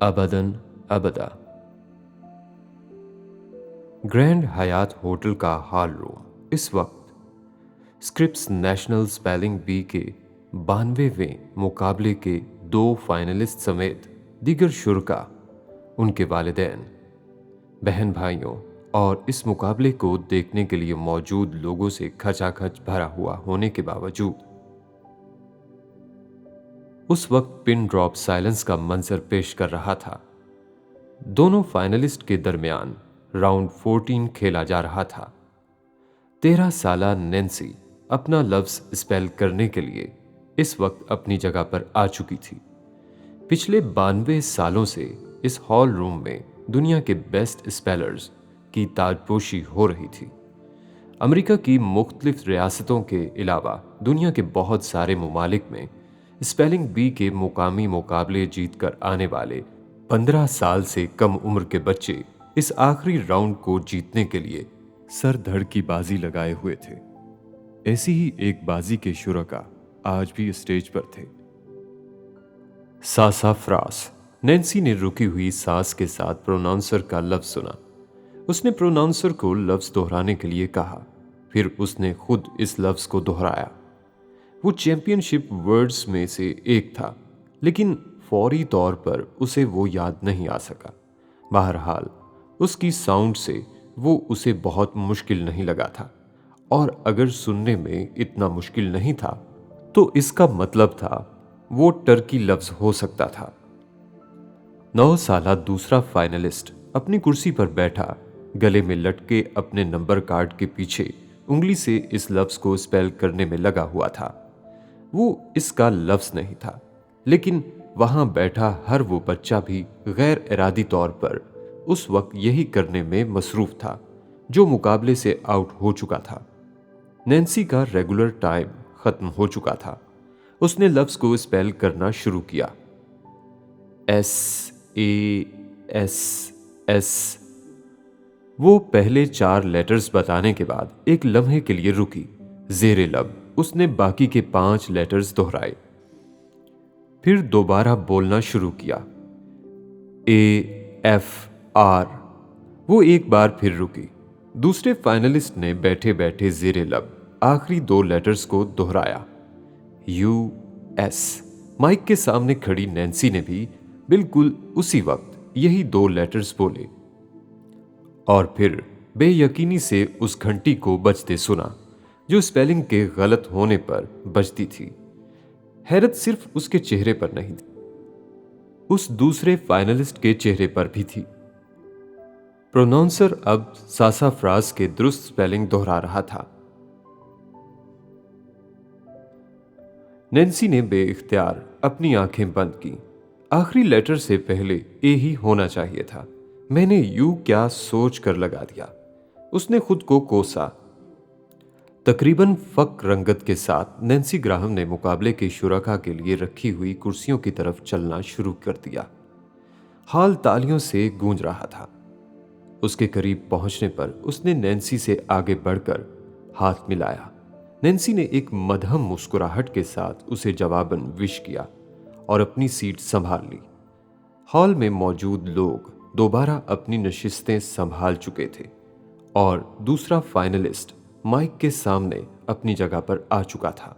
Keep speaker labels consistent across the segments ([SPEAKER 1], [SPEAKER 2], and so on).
[SPEAKER 1] अबदन अबदा। Grand Hyatt hotel का hall room इस वक्त स्क्रिप्स नेशनल स्पेलिंग बी के 92वें मुकाबले के 2 फाइनलिस्ट समेत दीगर शुरका, उनके वालिदैन, बहन भाइयों और इस मुकाबले को देखने के लिए मौजूद लोगों से खचाखच भरा हुआ होने के बावजूद उस वक्त पिन ड्रॉप साइलेंस का मंजर पेश कर रहा था। दोनों फाइनलिस्ट के दरमियान राउंड 14 खेला जा रहा था। 13 साला नैन्सी अपना लफ्ज स्पेल करने के लिए इस वक्त अपनी जगह पर आ चुकी थी। पिछले 92 सालों से इस हॉल रूम में दुनिया के बेस्ट स्पेलर्स की ताजपोशी हो रही थी। अमेरिका की मुख्तलिफ रियासतों के अलावा दुनिया के बहुत सारे ममालिक में स्पेलिंग बी के मुकामी मुकाबले जीतकर आने वाले 15 साल से कम उम्र के बच्चे इस आखिरी राउंड को जीतने के लिए सर धड़ की बाजी लगाए हुए थे। ऐसी ही एक बाजी के शुरका आज भी स्टेज पर थे। सासाफ्रास। नैन्सी ने रुकी हुई सांस के साथ प्रोनाउंसर का लफ्ज सुना। उसने प्रोनाउंसर को लफ्ज दोहराने के लिए कहा, फिर उसने खुद इस लफ्ज को दोहराया। वो चैंपियनशिप वर्ड्स में से एक था, लेकिन फौरी तौर पर उसे वो याद नहीं आ सका। बहरहाल उसकी साउंड से वो उसे बहुत मुश्किल नहीं लगा था, और अगर सुनने में इतना मुश्किल नहीं था तो इसका मतलब था वो टर्की लफ्ज हो सकता था। 9 साला दूसरा फाइनलिस्ट अपनी कुर्सी पर बैठा, गले में लटके अपने नंबर कार्ड के पीछे उंगली से इस लफ्ज को स्पेल करने में लगा हुआ था। वो इसका लफ्ज नहीं था, लेकिन वहां बैठा हर वो बच्चा भी गैर इरादी तौर पर उस वक्त यही करने में मसरूफ था जो मुकाबले से आउट हो चुका था। नैन्सी का रेगुलर टाइम खत्म हो चुका था। उसने लफ्ज को स्पेल करना शुरू किया। SASS। वो पहले 4 लेटर्स बताने के बाद एक लम्हे के लिए रुकी। जेरे लब उसने बाकी के 5 लेटर्स दोहराए, फिर दोबारा बोलना शुरू किया। AFR। वो एक बार फिर रुकी। दूसरे फाइनलिस्ट ने बैठे बैठे जेरे लब आखिरी 2 लेटर्स को दोहराया। US। माइक के सामने खड़ी नैन्सी ने भी बिल्कुल उसी वक्त यही 2 लेटर्स बोले, और फिर बेयकीनी से उस घंटी को बजते सुना जो स्पेलिंग के गलत होने पर बजती थी। हैरत सिर्फ उसके चेहरे पर नहीं थी, उस दूसरे फाइनलिस्ट के चेहरे पर भी थी। प्रोनाउंसर अब सासाफ्रास के दुरुस्त स्पेलिंग दोहरा रहा था। नैन्सी ने बेइख्तियार अपनी आंखें बंद की। आखिरी लेटर से पहले ए ही होना चाहिए था। मैंने यू क्या सोच कर लगा दिया, उसने खुद को कोसा। तकरीबन फक रंगत के साथ नैन्सी ग्राहम ने मुकाबले के शुरका के लिए रखी हुई कुर्सियों की तरफ चलना शुरू कर दिया। हॉल तालियों से गूंज रहा था। उसके करीब पहुंचने पर उसने नैन्सी से आगे बढ़कर हाथ मिलाया। नैन्सी ने एक मध्यम मुस्कुराहट के साथ उसे जवाबन विश किया और अपनी सीट संभाल ली। हॉल में मौजूद लोग दोबारा अपनी नशिस्तें संभाल चुके थे और दूसरा फाइनलिस्ट माइक के सामने अपनी जगह पर आ चुका था।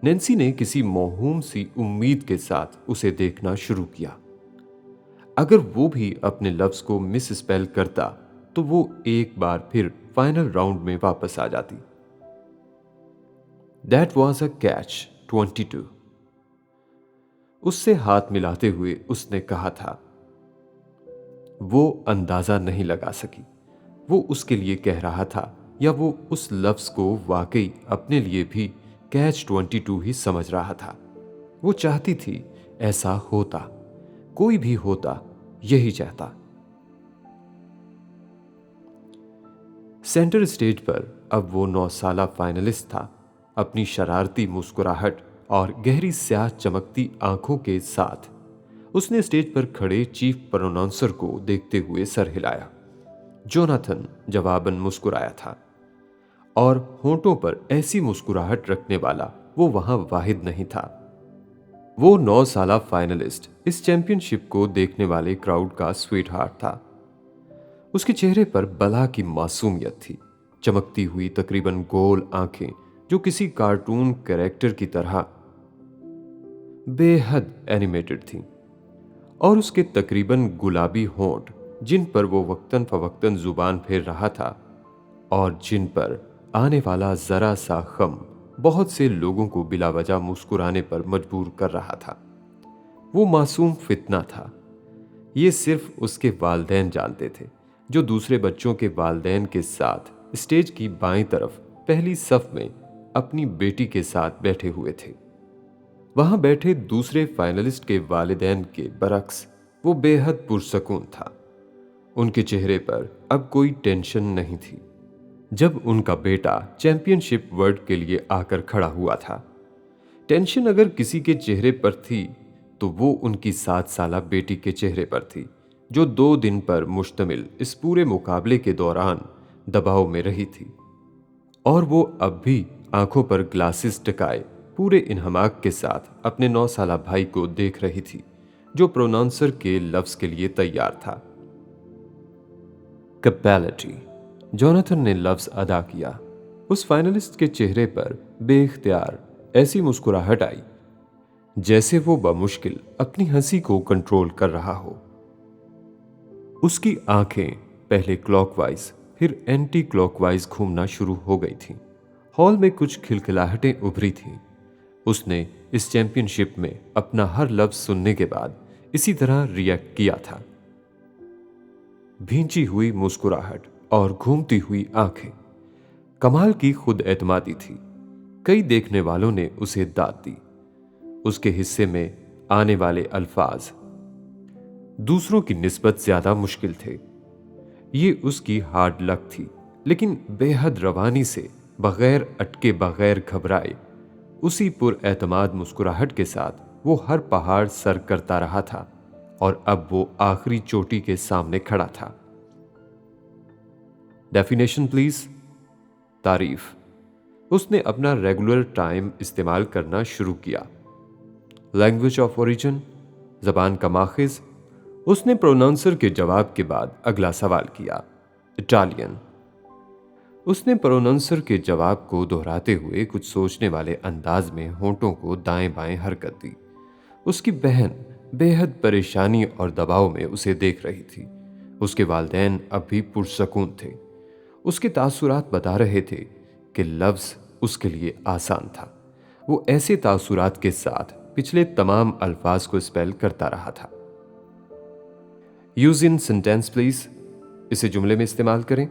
[SPEAKER 1] नैन्सी ने किसी मौहूम सी उम्मीद के साथ उसे देखना शुरू किया। अगर वो भी अपने लफ्ज को मिस स्पेल करता तो वो एक बार फिर फाइनल राउंड में वापस आ जाती। That was a catch 22। उससे हाथ मिलाते हुए उसने कहा था। वो अंदाजा नहीं लगा सकी वो उसके लिए कह रहा था या वो उस लफ्ज को वाकई अपने लिए भी कैच 22 ही समझ रहा था। वो चाहती थी ऐसा होता, कोई भी होता, यही चाहता। सेंटर स्टेज पर अब वो 9 साला फाइनलिस्ट था। अपनी शरारती मुस्कुराहट और गहरी स्याह चमकती आंखों के साथ उसने स्टेज पर खड़े चीफ प्रोनाउंसर को देखते हुए सर हिलाया। जोनाथन जवाबन मुस्कुराया था, और होंठों पर ऐसी मुस्कुराहट रखने वाला वो वहां वाहिद नहीं था। वो 9 साला फाइनलिस्ट इस चैंपियनशिप को देखने वाले क्राउड का स्वीट हार्ट था। उसके चेहरे पर बला की मासूमियत थी, चमकती हुई तकरीबन गोल आंखें जो किसी कार्टून कैरेक्टर की तरह बेहद एनिमेटेड थीं, और उसके तकरीबन गुलाबी होंठ जिन पर वो वक्तन फवक्तन जुबान फेर रहा था और जिन पर आने वाला जरा सा गम बहुत से लोगों को बिला वजह मुस्कुराने पर मजबूर कर रहा था। वो मासूम फितना था। ये सिर्फ उसके वालदैन जानते थे, जो दूसरे बच्चों के वालदैन के साथ स्टेज की बाईं तरफ पहली सफ में अपनी बेटी के साथ बैठे हुए थे। वहां बैठे दूसरे फाइनलिस्ट के वालिदैन के बरक्स वो बेहद पुरसकून था। उनके चेहरे पर अब कोई टेंशन नहीं थी। जब उनका बेटा चैंपियनशिप वर्ल्ड के लिए आकर खड़ा हुआ था, टेंशन अगर किसी के चेहरे पर थी तो वो उनकी 7 साला बेटी के चेहरे पर थी, जो 2 दिन पर मुश्तमिल इस पूरे मुकाबले के दौरान दबाव में रही थी। और वो अब भी आंखों पर ग्लासेस टिकाए पूरे इन्हमाक के साथ अपने 9 साला भाई को देख रही थी, जो प्रोनाउंसर के लफ्ज के लिए तैयार था। कैपेलिटी, जोनाथन ने लफ्ज अदा किया। उस फाइनलिस्ट के चेहरे पर बेख्तियार ऐसी मुस्कुराहट आई जैसे वो बमुश्किल अपनी हंसी को कंट्रोल कर रहा हो। उसकी आंखें पहले क्लॉकवाइज फिर एंटी क्लॉकवाइज घूमना शुरू हो गई थीं। हॉल में कुछ खिलखिलाहटें उभरी थीं। उसने इस चैंपियनशिप में अपना हर लफ्ज सुनने के बाद इसी तरह रिएक्ट किया था। भींची हुई मुस्कुराहट और घूमती हुई आंखें, कमाल की खुद एतमादी थी। कई देखने वालों ने उसे दाद दी। उसके हिस्से में आने वाले अल्फाज दूसरों की निस्बत ज्यादा मुश्किल थे। ये उसकी हार्ड लक थी, लेकिन बेहद रवानी से बगैर अटके बगैर घबराए उसी पुरएतमाद मुस्कुराहट के साथ वो हर पहाड़ सर करता रहा था, और अब वो आखिरी चोटी के सामने खड़ा था। Definition please. तारीफ। उसने अपना रेगुलर टाइम इस्तेमाल करना शुरू किया। लैंग्वेज ऑफ ओरिजिन, जबान का माखिज। उसने प्रोनाउंसर के जवाब के बाद अगला सवाल किया। इटालियन। उसने प्रोनाउंसर के जवाब को दोहराते हुए कुछ सोचने वाले अंदाज में होंठों को दाएं बाएं हरकत दी। उसकी बहन बेहद परेशानी और दबाव में उसे देख रही थी। उसके वालिदैन अब भी पुरसकून थे। उसके तासुरात बता रहे थे कि लफ्ज उसके लिए आसान था। वो ऐसे तासुरात के साथ पिछले तमाम अल्फाज को स्पेल करता रहा था। Use in sentence please. इसे जुमले में इस्तेमाल करें।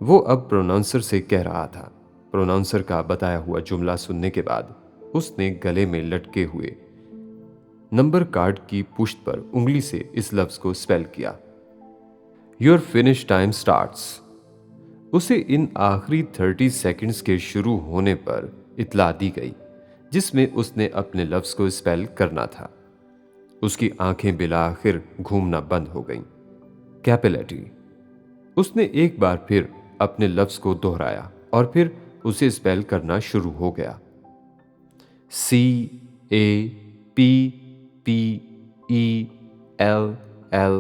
[SPEAKER 1] वो अब प्रोनाउंसर से कह रहा था। प्रोनाउंसर का बताया हुआ जुमला सुनने के बाद उसने गले में लटके हुए नंबर कार्ड की पुश्त पर उंगली से इस लफ्ज को स्पेल किया। Your finish time starts. उसे इन आखिरी 30 सेकंड्स के शुरू होने पर इत्ला दी गई, जिसमें उसने अपने लफ्ज को स्पेल करना था। उसकी आंखें बिलाखिर घूमना बंद हो गईं। कैपेलिटी। उसने एक बार फिर अपने लफ्ज को दोहराया और फिर उसे स्पेल करना शुरू हो गया। CAPPEL।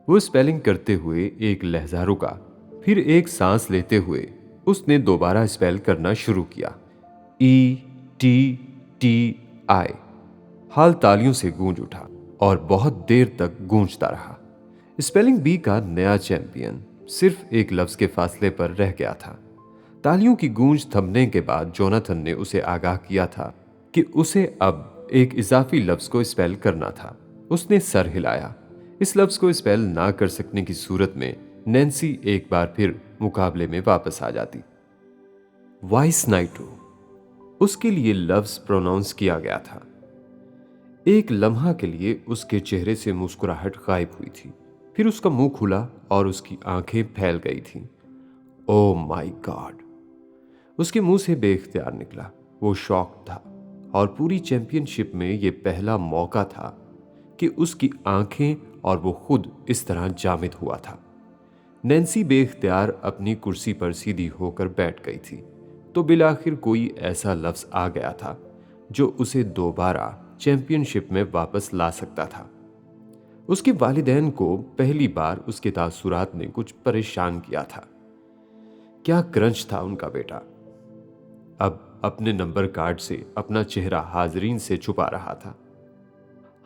[SPEAKER 1] वो स्पेलिंग करते हुए एक लहजा रुका, फिर एक सांस लेते हुए उसने दोबारा स्पेल करना शुरू किया। ETTI। हाल तालियों से गूंज उठा और बहुत देर तक गूंजता रहा। स्पेलिंग बी का नया चैंपियन सिर्फ एक लफ्ज के फासले पर रह गया था। तालियों की गूंज थमने के बाद जोनाथन ने उसे आगाह किया था कि उसे अब एक इजाफी लफ्ज को स्पेल करना था। उसने सर हिलाया। इस लफ्ज को स्पेल ना कर सकने की सूरत में नैन्सी एक बार फिर मुकाबले में वापस आ जाती। वाइस नाइटो। उसके लिए लफ्ज प्रोनाउंस किया गया था। एक लम्हा के लिए उसके चेहरे से मुस्कुराहट गायब हुई थी, फिर उसका मुंह खुला और उसकी आंखें फैल गई थीं। Oh my God! उसके मुंह से बेख्तियार निकला। वो शॉक था, और पूरी चैंपियनशिप में यह पहला मौका था कि उसकी आंखें और वो खुद इस तरह जामिद हुआ था। नैन्सी बेख्तियार अपनी कुर्सी पर सीधी होकर बैठ गई थी, तो बिलाखिर कोई ऐसा लफ्ज आ गया था जो उसे दोबारा चैंपियनशिप में वापस ला सकता था। उसके वालिदैन को पहली बार उसके तासुरात ने कुछ परेशान किया था। क्या क्रंच था उनका बेटा। अब अपने नंबर कार्ड से अपना चेहरा हाजरीन से छुपा रहा था।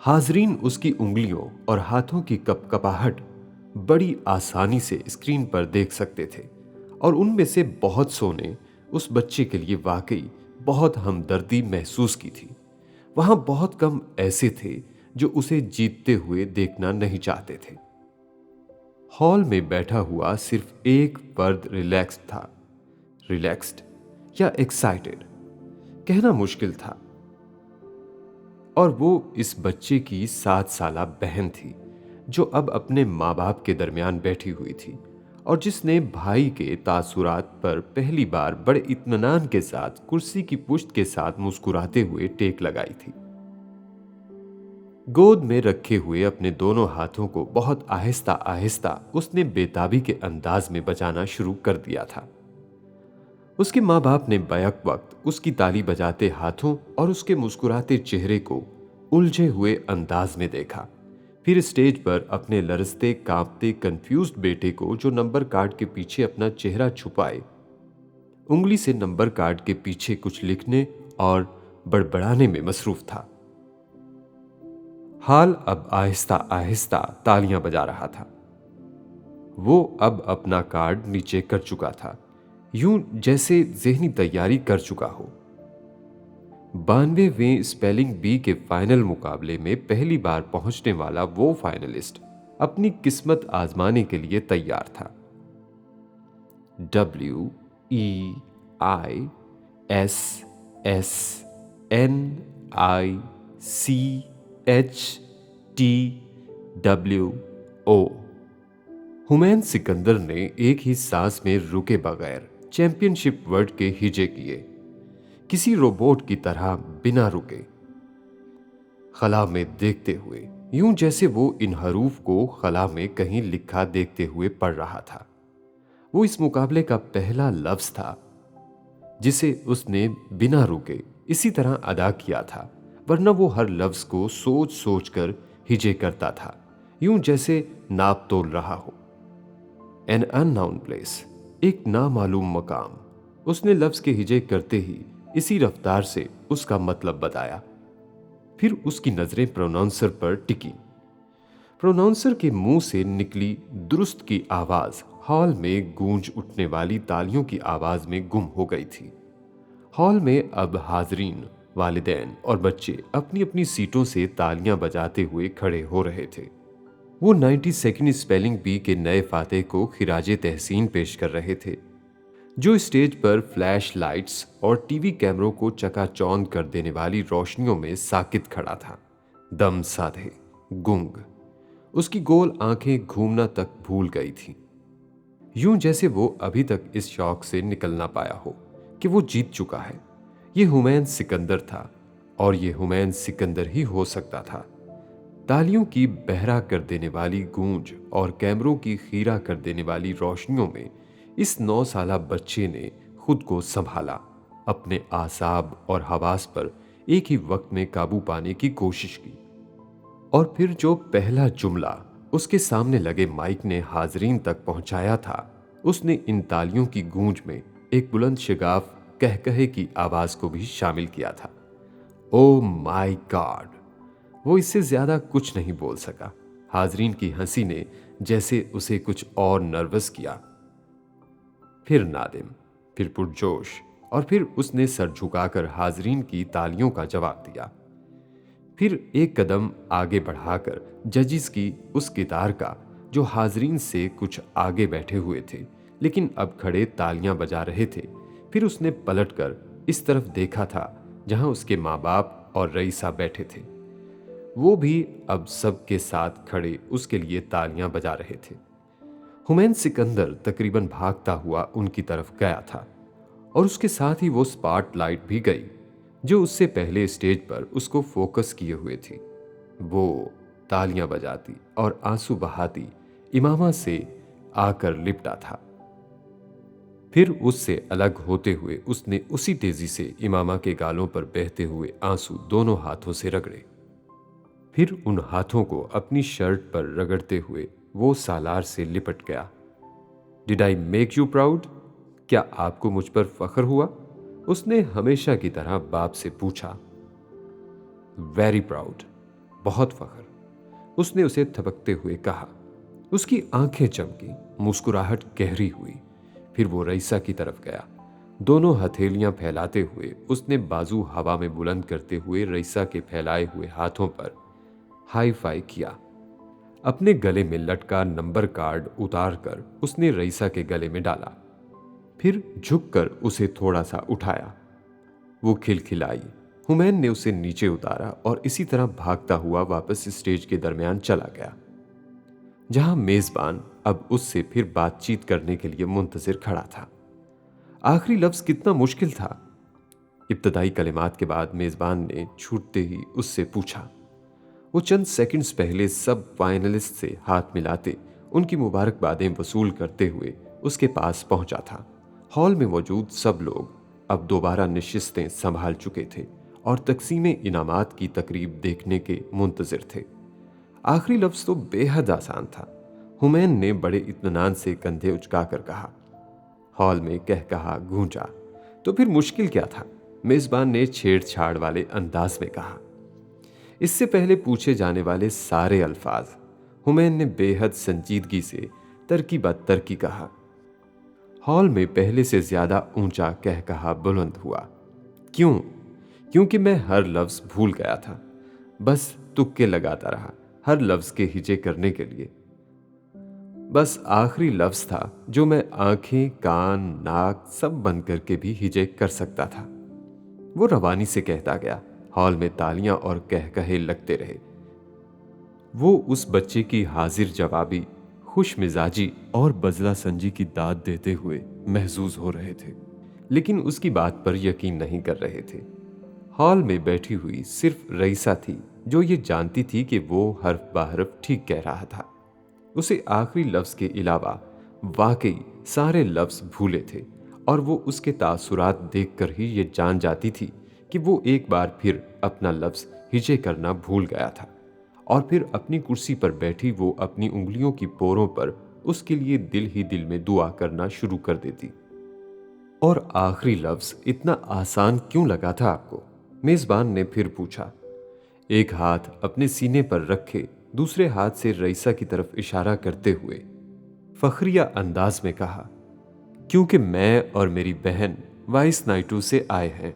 [SPEAKER 1] हाजरीन उसकी उंगलियों और हाथों की कपकपाहट बड़ी आसानी से स्क्रीन पर देख सकते थे, और उनमें से बहुत सौ ने उस बच्चे के लिए वाकई बहुत हमदर्दी महसूस की थी। वहां बहुत कम ऐसे थे जो उसे जीतते हुए देखना नहीं चाहते थे। हॉल में बैठा हुआ सिर्फ एक फर्द रिलैक्स्ड था। रिलैक्स्ड या एक्साइटेड कहना मुश्किल था, और वो इस बच्चे की 7 साला बहन थी जो अब अपने माँ बाप के दरमियान बैठी हुई थी, और जिसने भाई के तासुरात पर पहली बार बड़े इत्मीनान के साथ कुर्सी की पुश्त के साथ मुस्कुराते हुए टेक लगाई थी। गोद में रखे हुए अपने दोनों हाथों को बहुत आहिस्ता आहिस्ता उसने बेताबी के अंदाज में बजाना शुरू कर दिया था। उसके माँ बाप ने बैक वक्त उसकी ताली बजाते हाथों और उसके मुस्कुराते चेहरे को उलझे हुए अंदाज में देखा। फिर स्टेज पर अपने लरजते कांपते कंफ्यूज्ड बेटे को, जो नंबर कार्ड के पीछे अपना चेहरा छुपाए उंगली से नंबर कार्ड के पीछे कुछ लिखने और बड़बड़ाने में मसरूफ था। हाल अब आहिस्ता आहिस्ता तालियां बजा रहा था। वो अब अपना कार्ड नीचे कर चुका था, यूं जैसे ज़हनी तैयारी कर चुका हो। 92वें स्पेलिंग बी के फाइनल मुकाबले में पहली बार पहुंचने वाला वो फाइनलिस्ट अपनी किस्मत आजमाने के लिए तैयार था। WEISSNICHTWO। हुमैन सिकंदर ने एक ही सांस में रुके बगैर चैंपियनशिप वर्ड के हिजे किए, किसी रोबोट की तरह बिना रुके, खला में देखते हुए, यूं जैसे वो इन हरूफ को खला में कहीं लिखा देखते हुए पढ़ रहा था। वो इस मुकाबले का पहला लफ्ज था जिसे उसने बिना रुके इसी तरह अदा किया था, वरना वो हर लफ्ज को सोच सोच कर हिजे करता था, यूं जैसे नाप तोल रहा हो। एन अननाउन प्लेस, एक नामालूम मकाम। उसने लफ्ज के हिजे करते ही इसी रफ्तार से उसका मतलब बताया। फिर उसकी नजरें प्रोनाउंसर पर टिकी। प्रोनाउंसर के मुंह से निकली दुरुस्त की आवाज हॉल में गूंज उठने वाली तालियों की आवाज में गुम हो गई थी। हॉल में अब हाजरीन, वालिदैन और बच्चे अपनी अपनी सीटों से तालियां बजाते हुए खड़े हो रहे थे। वो 92nd स्पेलिंग बी के नए फाते को खिराजे तहसीन पेश कर रहे थे, जो स्टेज पर फ्लैश लाइट्स और टीवी कैमरों को चकाचौंध कर देने वाली रोशनियों में साकित खड़ा था, दम साधे, गुंग। उसकी गोल आंखें घूमना तक भूल गई थीं, यूं जैसे वो अभी तक इस शौक से निकल ना पाया हो कि वो जीत चुका है। ये हुमैन सिकंदर था, और ये हुमैन सिकंदर ही हो सकता था। तालियों की बहरा कर देने वाली गूंज और कैमरों की खीरा कर देने वाली रोशनियों में इस 9 साला बच्चे ने खुद को संभाला, अपने आसाब और हवास पर एक ही वक्त में काबू पाने की कोशिश की। और फिर जो पहला जुमला उसके सामने लगे माइक ने हाजरीन तक पहुंचाया था, उसने इन तालियों की गूंज में एक बुलंद शिगाफ कहकहे की आवाज को भी शामिल किया था। Oh my God! वो इससे ज्यादा कुछ नहीं बोल सका। हाजरीन की हंसी ने जैसे उसे कुछ और नर्वस किया। फिर नादिम, फिर पुरजोश, और फिर उसने सर झुकाकर हाजरीन की तालियों का जवाब दिया। फिर एक कदम आगे बढ़ाकर जजिस की उस कितार का, जो हाजरीन से कुछ आगे बैठे हुए थे लेकिन अब खड़े तालियां बजा रहे थे, फिर उसने पलटकर इस तरफ देखा था जहां उसके माँ बाप और रईसा बैठे थे। वो भी अब सबके साथ खड़े उसके लिए तालियां बजा रहे थे। हुमैन सिकंदर तकरीबन भागता हुआ उनकी तरफ गया था, और उसके साथ ही वो स्पॉटलाइट भी गई जो उससे पहले स्टेज पर उसको फोकस किए हुए थी। वो तालियां बजाती और आंसू बहाती इमामा से आकर लिपटा था। फिर उससे अलग होते हुए उसने उसी तेजी से इमामा के गालों पर बहते हुए आंसू दोनों हाथों से रगड़े। फिर उन हाथों को अपनी शर्ट पर रगड़ते हुए वो सालार से लिपट गया। Did I make you proud? क्या आपको मुझ पर फख्र हुआ? उसने हमेशा की तरह बाप से पूछा। वेरी प्राउड, बहुत फख्र, उसने उसे थपकते हुए कहा। उसकी आंखें चमकी, मुस्कुराहट गहरी हुई। फिर वो रईसा की तरफ गया। दोनों हथेलियां फैलाते हुए उसने बाजू हवा में बुलंद करते हुए रईसा के फैलाए हुए हाथों पर हाई फाई किया। अपने गले में लटका नंबर कार्ड उतार कर उसने रईसा के गले में डाला। फिर झुककर उसे थोड़ा सा उठाया। वो खिलखिलाई। हुमैन ने उसे नीचे उतारा और इसी तरह भागता हुआ वापस स्टेज के दरमियान चला गया, जहां मेजबान अब उससे फिर बातचीत करने के लिए मुंतजिर खड़ा था। आखिरी लफ्ज कितना मुश्किल था। इब्तदाई कलिमात के बाद मेजबान ने छूटते ही उससे पूछा। वो चंद सेकंड्स पहले सब फाइनलिस्ट से हाथ मिलाते, उनकी मुबारकबादें वसूल करते हुए उसके पास पहुंचा था। हॉल में मौजूद सब लोग अब दोबारा नशिस्तें संभाल चुके थे और तकसीम इनामात की तकरीब देखने के मुंतजिर थे। आखिरी लफ्ज तो बेहद आसान था। हुमैन ने बड़े इत्मीनान से कंधे उचकाकर कहा। हॉल में कहकहा गूंजा। तो फिर मुश्किल क्या था? मेजबान ने छेड़छाड़ वाले अंदाज में कहा। इससे पहले पूछे जाने वाले सारे अल्फाज हुमैन ने बेहद संजीदगी से तरकी ब तरकी कहा। हॉल में पहले से ज्यादा ऊंचा कहकहा बुलंद हुआ। क्यों? क्योंकि मैं हर लफ्ज भूल गया था। बस तुक्के लगाता रहा हर लफ्ज के हिजे करने के लिए। बस आखिरी लफ्ज था जो मैं आंखें, कान, नाक सब बंद करके भी हिजे कर सकता था। वो रवानी से कहता गया। हॉल में तालियां और कहकहे लगते रहे। वो उस बच्चे की हाजिर जवाबी, खुश मिजाजी और बजला संजी की दाद देते हुए महजूज हो रहे थे, लेकिन उसकी बात पर यकीन नहीं कर रहे थे। हॉल में बैठी हुई सिर्फ रईसा थी जो ये जानती थी कि वो हर्फ बहरफ ठीक कह रहा था। उसे आखिरी लफ्ज के अलावा वाकई सारे लफ्ज भूले थे और वो उसके तासुरात देखकर ही ये जान जाती थी कि वो एक बार फिर अपना लफ्ज हिजे करना भूल गया था। और फिर अपनी कुर्सी पर बैठी वो अपनी उंगलियों की पोरों पर उसके लिए दिल ही दिल में दुआ करना शुरू कर देती। और आखिरी लफ्ज इतना आसान क्यों लगा था आपको? मेजबान ने फिर पूछा। एक हाथ अपने सीने पर रखे दूसरे हाथ से रईसा की तरफ इशारा करते हुए फखरिया अंदाज में कहा, क्योंकि मैं और मेरी बहन वाइस नाइटू से आए हैं।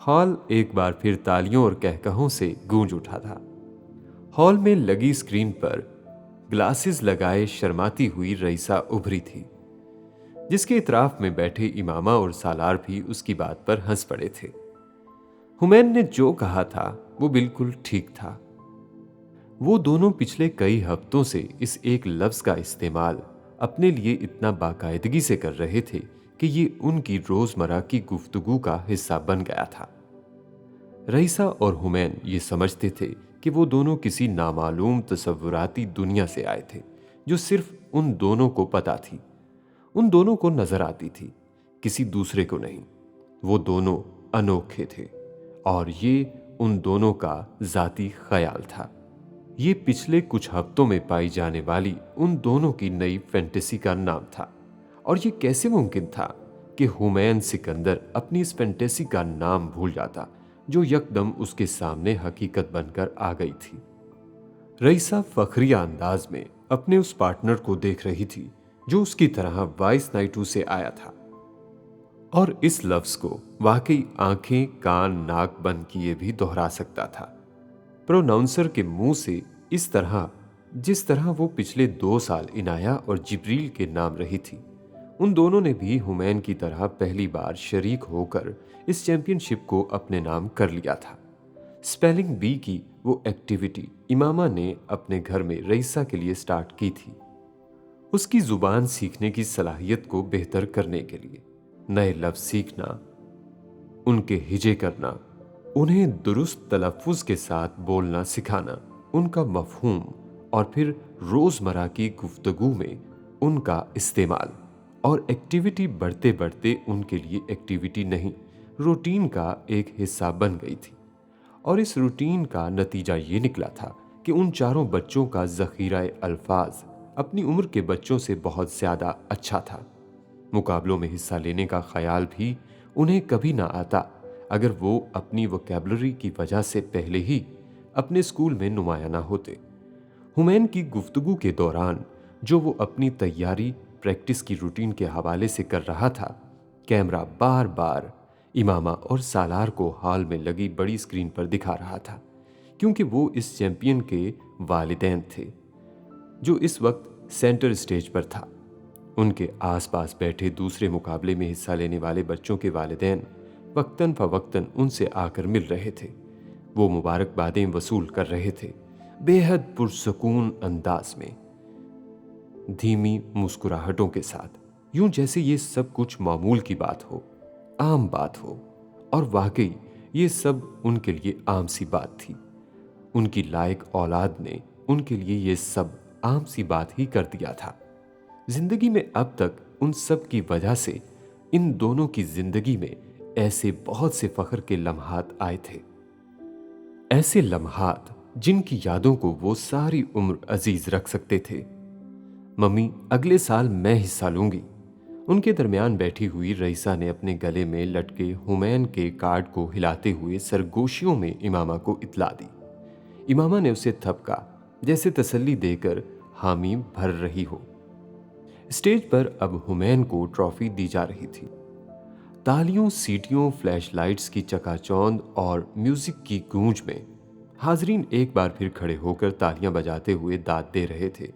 [SPEAKER 1] हॉल एक बार फिर तालियों और कहकहों से गूंज उठा था। हॉल में लगी स्क्रीन पर ग्लासेस लगाए शर्माती हुई रईसा उभरी थी, जिसके इतराफ में बैठे इमामा और सालार भी उसकी बात पर हंस पड़े थे। हुमैन ने जो कहा था वो बिल्कुल ठीक था। वो दोनों पिछले कई हफ्तों से इस एक लफ्ज का इस्तेमाल अपने लिए इतना बाकायदगी से कर रहे थे कि ये उनकी रोजमर्रा की गुफ्तगू का हिस्सा बन गया था। रईसा और हुमैन ये समझते थे कि वो दोनों किसी नामालूम तसव्वुराती दुनिया से आए थे जो सिर्फ उन दोनों को पता थी, उन दोनों को नजर आती थी, किसी दूसरे को नहीं। वो दोनों अनोखे थे और ये उन दोनों का जाती ख्याल था। ये पिछले कुछ हफ्तों में पाई जाने वाली उन दोनों की नई फैंटेसी का नाम था। और ये कैसे मुमकिन था कि हुमैन सिकंदर अपनी इस फैंटेसी का नाम भूल जाता जो यकदम उसके सामने हकीकत बनकर आ गई थी। रईसा फखरिया अंदाज में अपने उस पार्टनर को देख रही थी जो उसकी तरह वाइस नाइटू से आया था और इस लफ्ज को वाकई आंखें, कान, नाक बंद किए भी दोहरा सकता था। प्रोनाउंसर के मुंह से इस तरह, जिस तरह वो पिछले 2 साल इनाया और जिब्रील के नाम रही थी। उन दोनों ने भी हुमैन की तरह पहली बार शरीक होकर इस चैंपियनशिप को अपने नाम कर लिया था। स्पेलिंग बी की वो एक्टिविटी इमामा ने अपने घर में रईसा के लिए स्टार्ट की थी, उसकी जुबान सीखने की सलाहियत को बेहतर करने के लिए। नए लफ्ज सीखना, उनके हिजे करना, उन्हें दुरुस्त तलफ्फुज के साथ बोलना सिखाना, उनका मफहूम और फिर रोजमर्रा की गुफ्तगू में उनका इस्तेमाल और एक्टिविटी बढ़ते बढ़ते उनके लिए एक्टिविटी नहीं, रूटीन का एक हिस्सा बन गई थी। और इस रूटीन का नतीजा ये निकला था कि उन चारों बच्चों का ज़ख़ीरा अल्फाज अपनी उम्र के बच्चों से बहुत ज़्यादा अच्छा था। मुकाबलों में हिस्सा लेने का ख्याल भी उन्हें कभी ना आता अगर वो अपनी वोकैबुलरी की वजह से पहले ही अपने स्कूल में नुमाया ना होते। हुमैन की गुफ्तगू के दौरान जो वो अपनी तैयारी प्रैक्टिस की रूटीन के हवाले से कर रहा था, कैमरा बार बार इमामा और सालार को हॉल में लगी बड़ी स्क्रीन पर दिखा रहा था, क्योंकि वो इस चैंपियन के वालिदैन थे जो इस वक्त सेंटर स्टेज पर था। उनके आसपास बैठे दूसरे मुकाबले में हिस्सा लेने वाले बच्चों के वालिदैन वक्तन फवक्तन उनसे आकर मिल रहे थे। वो मुबारकबादें वसूल कर रहे थे, बेहद पुरसकून अंदाज में, धीमी मुस्कुराहटों के साथ, यूं जैसे ये सब कुछ मामूल की बात हो, आम बात हो। और वाकई ये सब उनके लिए आम सी बात थी। उनकी लायक औलाद ने उनके लिए ये सब आम सी बात ही कर दिया था। जिंदगी में अब तक उन सब की वजह से इन दोनों की जिंदगी में ऐसे बहुत से फख्र के लम्हात आए थे, ऐसे लम्हात जिनकी यादों को वो सारी उम्र अजीज रख सकते थे। मम्मी, अगले साल मैं हिस्सा लूंगी। उनके दरमियान बैठी हुई रईसा ने अपने गले में लटके हुमैन के कार्ड को हिलाते हुए सरगोशियों में इमामा को इतला दी। इमामा ने उसे थपका, जैसे तसल्ली देकर हामी भर रही हो। स्टेज पर अब हुमैन को ट्रॉफी दी जा रही थी। तालियों, सीटियों, फ्लैश लाइट्स की चकाचौंध और म्यूजिक की गूंज में हाजरीन एक बार फिर खड़े होकर तालियां बजाते हुए दाद दे रहे थे।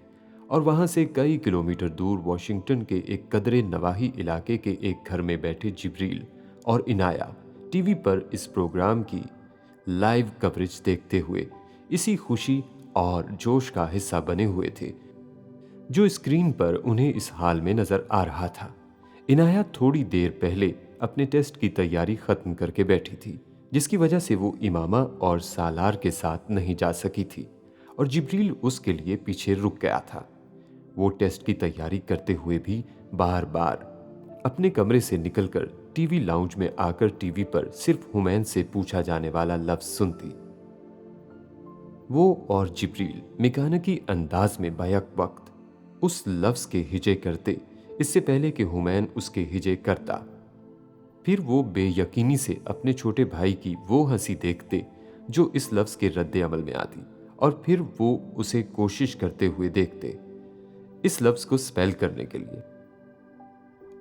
[SPEAKER 1] और वहां से कई किलोमीटर दूर वॉशिंगटन के एक कदरे नवाही इलाके के एक घर में बैठे जिब्रील और इनाया टीवी पर इस प्रोग्राम की लाइव कवरेज देखते हुए इसी खुशी और जोश का हिस्सा बने हुए थे जो स्क्रीन पर उन्हें इस हाल में नजर आ रहा था। इनाया थोड़ी देर पहले अपने टेस्ट की तैयारी खत्म करके बैठी थी, जिसकी वजह से वो इमामा और सालार के साथ नहीं जा सकी थी और जिब्रील उसके लिए पीछे रुक गया था। वो टेस्ट की तैयारी करते हुए भी बार बार अपने कमरे से निकलकर टीवी लाउंज में आकर टीवी पर सिर्फ हुमैन से पूछा जाने वाला लफ्ज सुनती। वो और जिब्रील मेकानिकी अंदाज में बैक वक्त उस लफ्ज के हिजे करते, इससे पहले कि हुमैन उसके हिजे करता। फिर वो बेयकीनी से अपने छोटे भाई की वो हंसी देखते जो इस लफ्ज के रद्द अमल में आती, और फिर वो उसे कोशिश करते हुए देखते इस लफ्ज को स्पेल करने के लिए।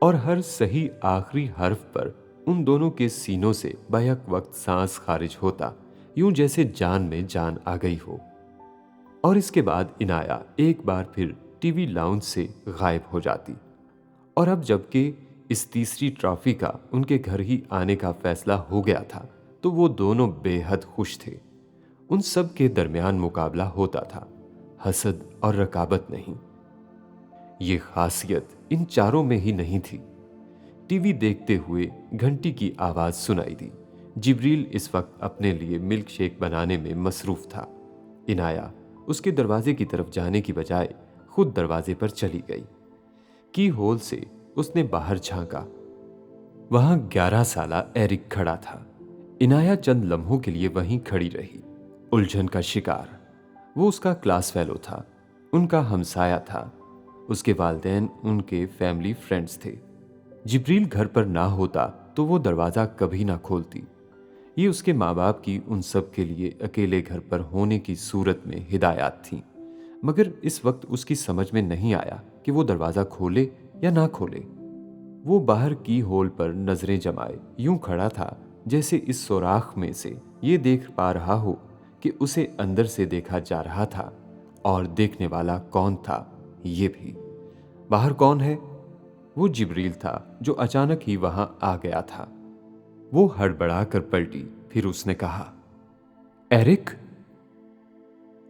[SPEAKER 1] और हर सही आखिरी हर्फ पर उन दोनों के सीनों से बैक वक्त सांस खारिज होता, यूं जैसे जान में जान आ गई हो। और इसके बाद इनाया एक बार फिर टीवी लाउंज से गायब हो जाती। और अब जबकि इस तीसरी ट्रॉफी का उनके घर ही आने का फैसला हो गया था, तो वो दोनों बेहद खुश थे। उन सब के दरमियान मुकाबला होता था, हसद और रकाबत नहीं। ये खासियत इन चारों में ही नहीं थी। टीवी देखते हुए घंटी की आवाज सुनाई दी। जिब्रील इस वक्त अपने लिए मिल्क शेक बनाने में मसरूफ था। इनाया उसके दरवाजे की तरफ जाने की बजाय खुद दरवाजे पर चली गई। की होल से उसने बाहर झांका। वहां 11 साला एरिक खड़ा था। इनाया चंद लम्हों के लिए वहीं खड़ी रही, उलझन का शिकार। वो उसका क्लास फेलो था, उनका हमसाया था। उसके वालिदैन उनके फैमिली फ्रेंड्स थे। जिब्रील घर पर ना होता तो वो दरवाज़ा कभी ना खोलती। ये उसके माँ बाप की उन सब के लिए अकेले घर पर होने की सूरत में हिदायत थी, मगर इस वक्त उसकी समझ में नहीं आया कि वो दरवाज़ा खोले या ना खोले। वो बाहर की होल पर नजरें जमाए यूं खड़ा था जैसे इस सुराख में से ये देख पा रहा हो कि उसे अंदर से देखा जा रहा था, और देखने वाला कौन था ये भी। बाहर कौन है? वो जिब्रील था जो अचानक ही वहां आ गया था। वो हड़बड़ा कर पलटी, फिर उसने कहा, एरिक।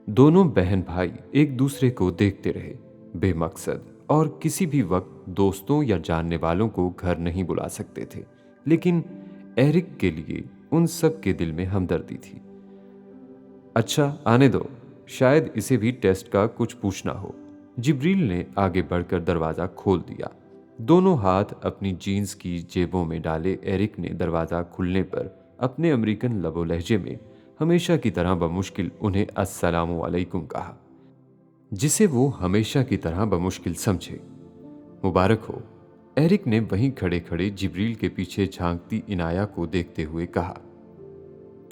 [SPEAKER 1] दोनों बहन भाई एक दूसरे को देखते रहे, बेमकसद, और किसी भी वक्त दोस्तों या जानने वालों को घर नहीं बुला सकते थे, लेकिन एरिक के लिए उन सब के दिल में हमदर्दी थी। अच्छा, आने दो, शायद इसे भी टेस्ट का कुछ पूछना हो। जिब्रील ने आगे बढ़कर दरवाजा खोल दिया। दोनों हाथ अपनी जीन्स की जेबों में डाले एरिक ने दरवाज़ा खुलने पर अपने अमेरिकन लबो लहजे में हमेशा की तरह बमुश्किल उन्हें अस्सलामु अलैकुम कहा, जिसे वो हमेशा की तरह बमुश्किल समझे। मुबारक हो, एरिक ने वहीं खड़े खड़े जिब्रील के पीछे झांकती इनाया को देखते हुए कहा।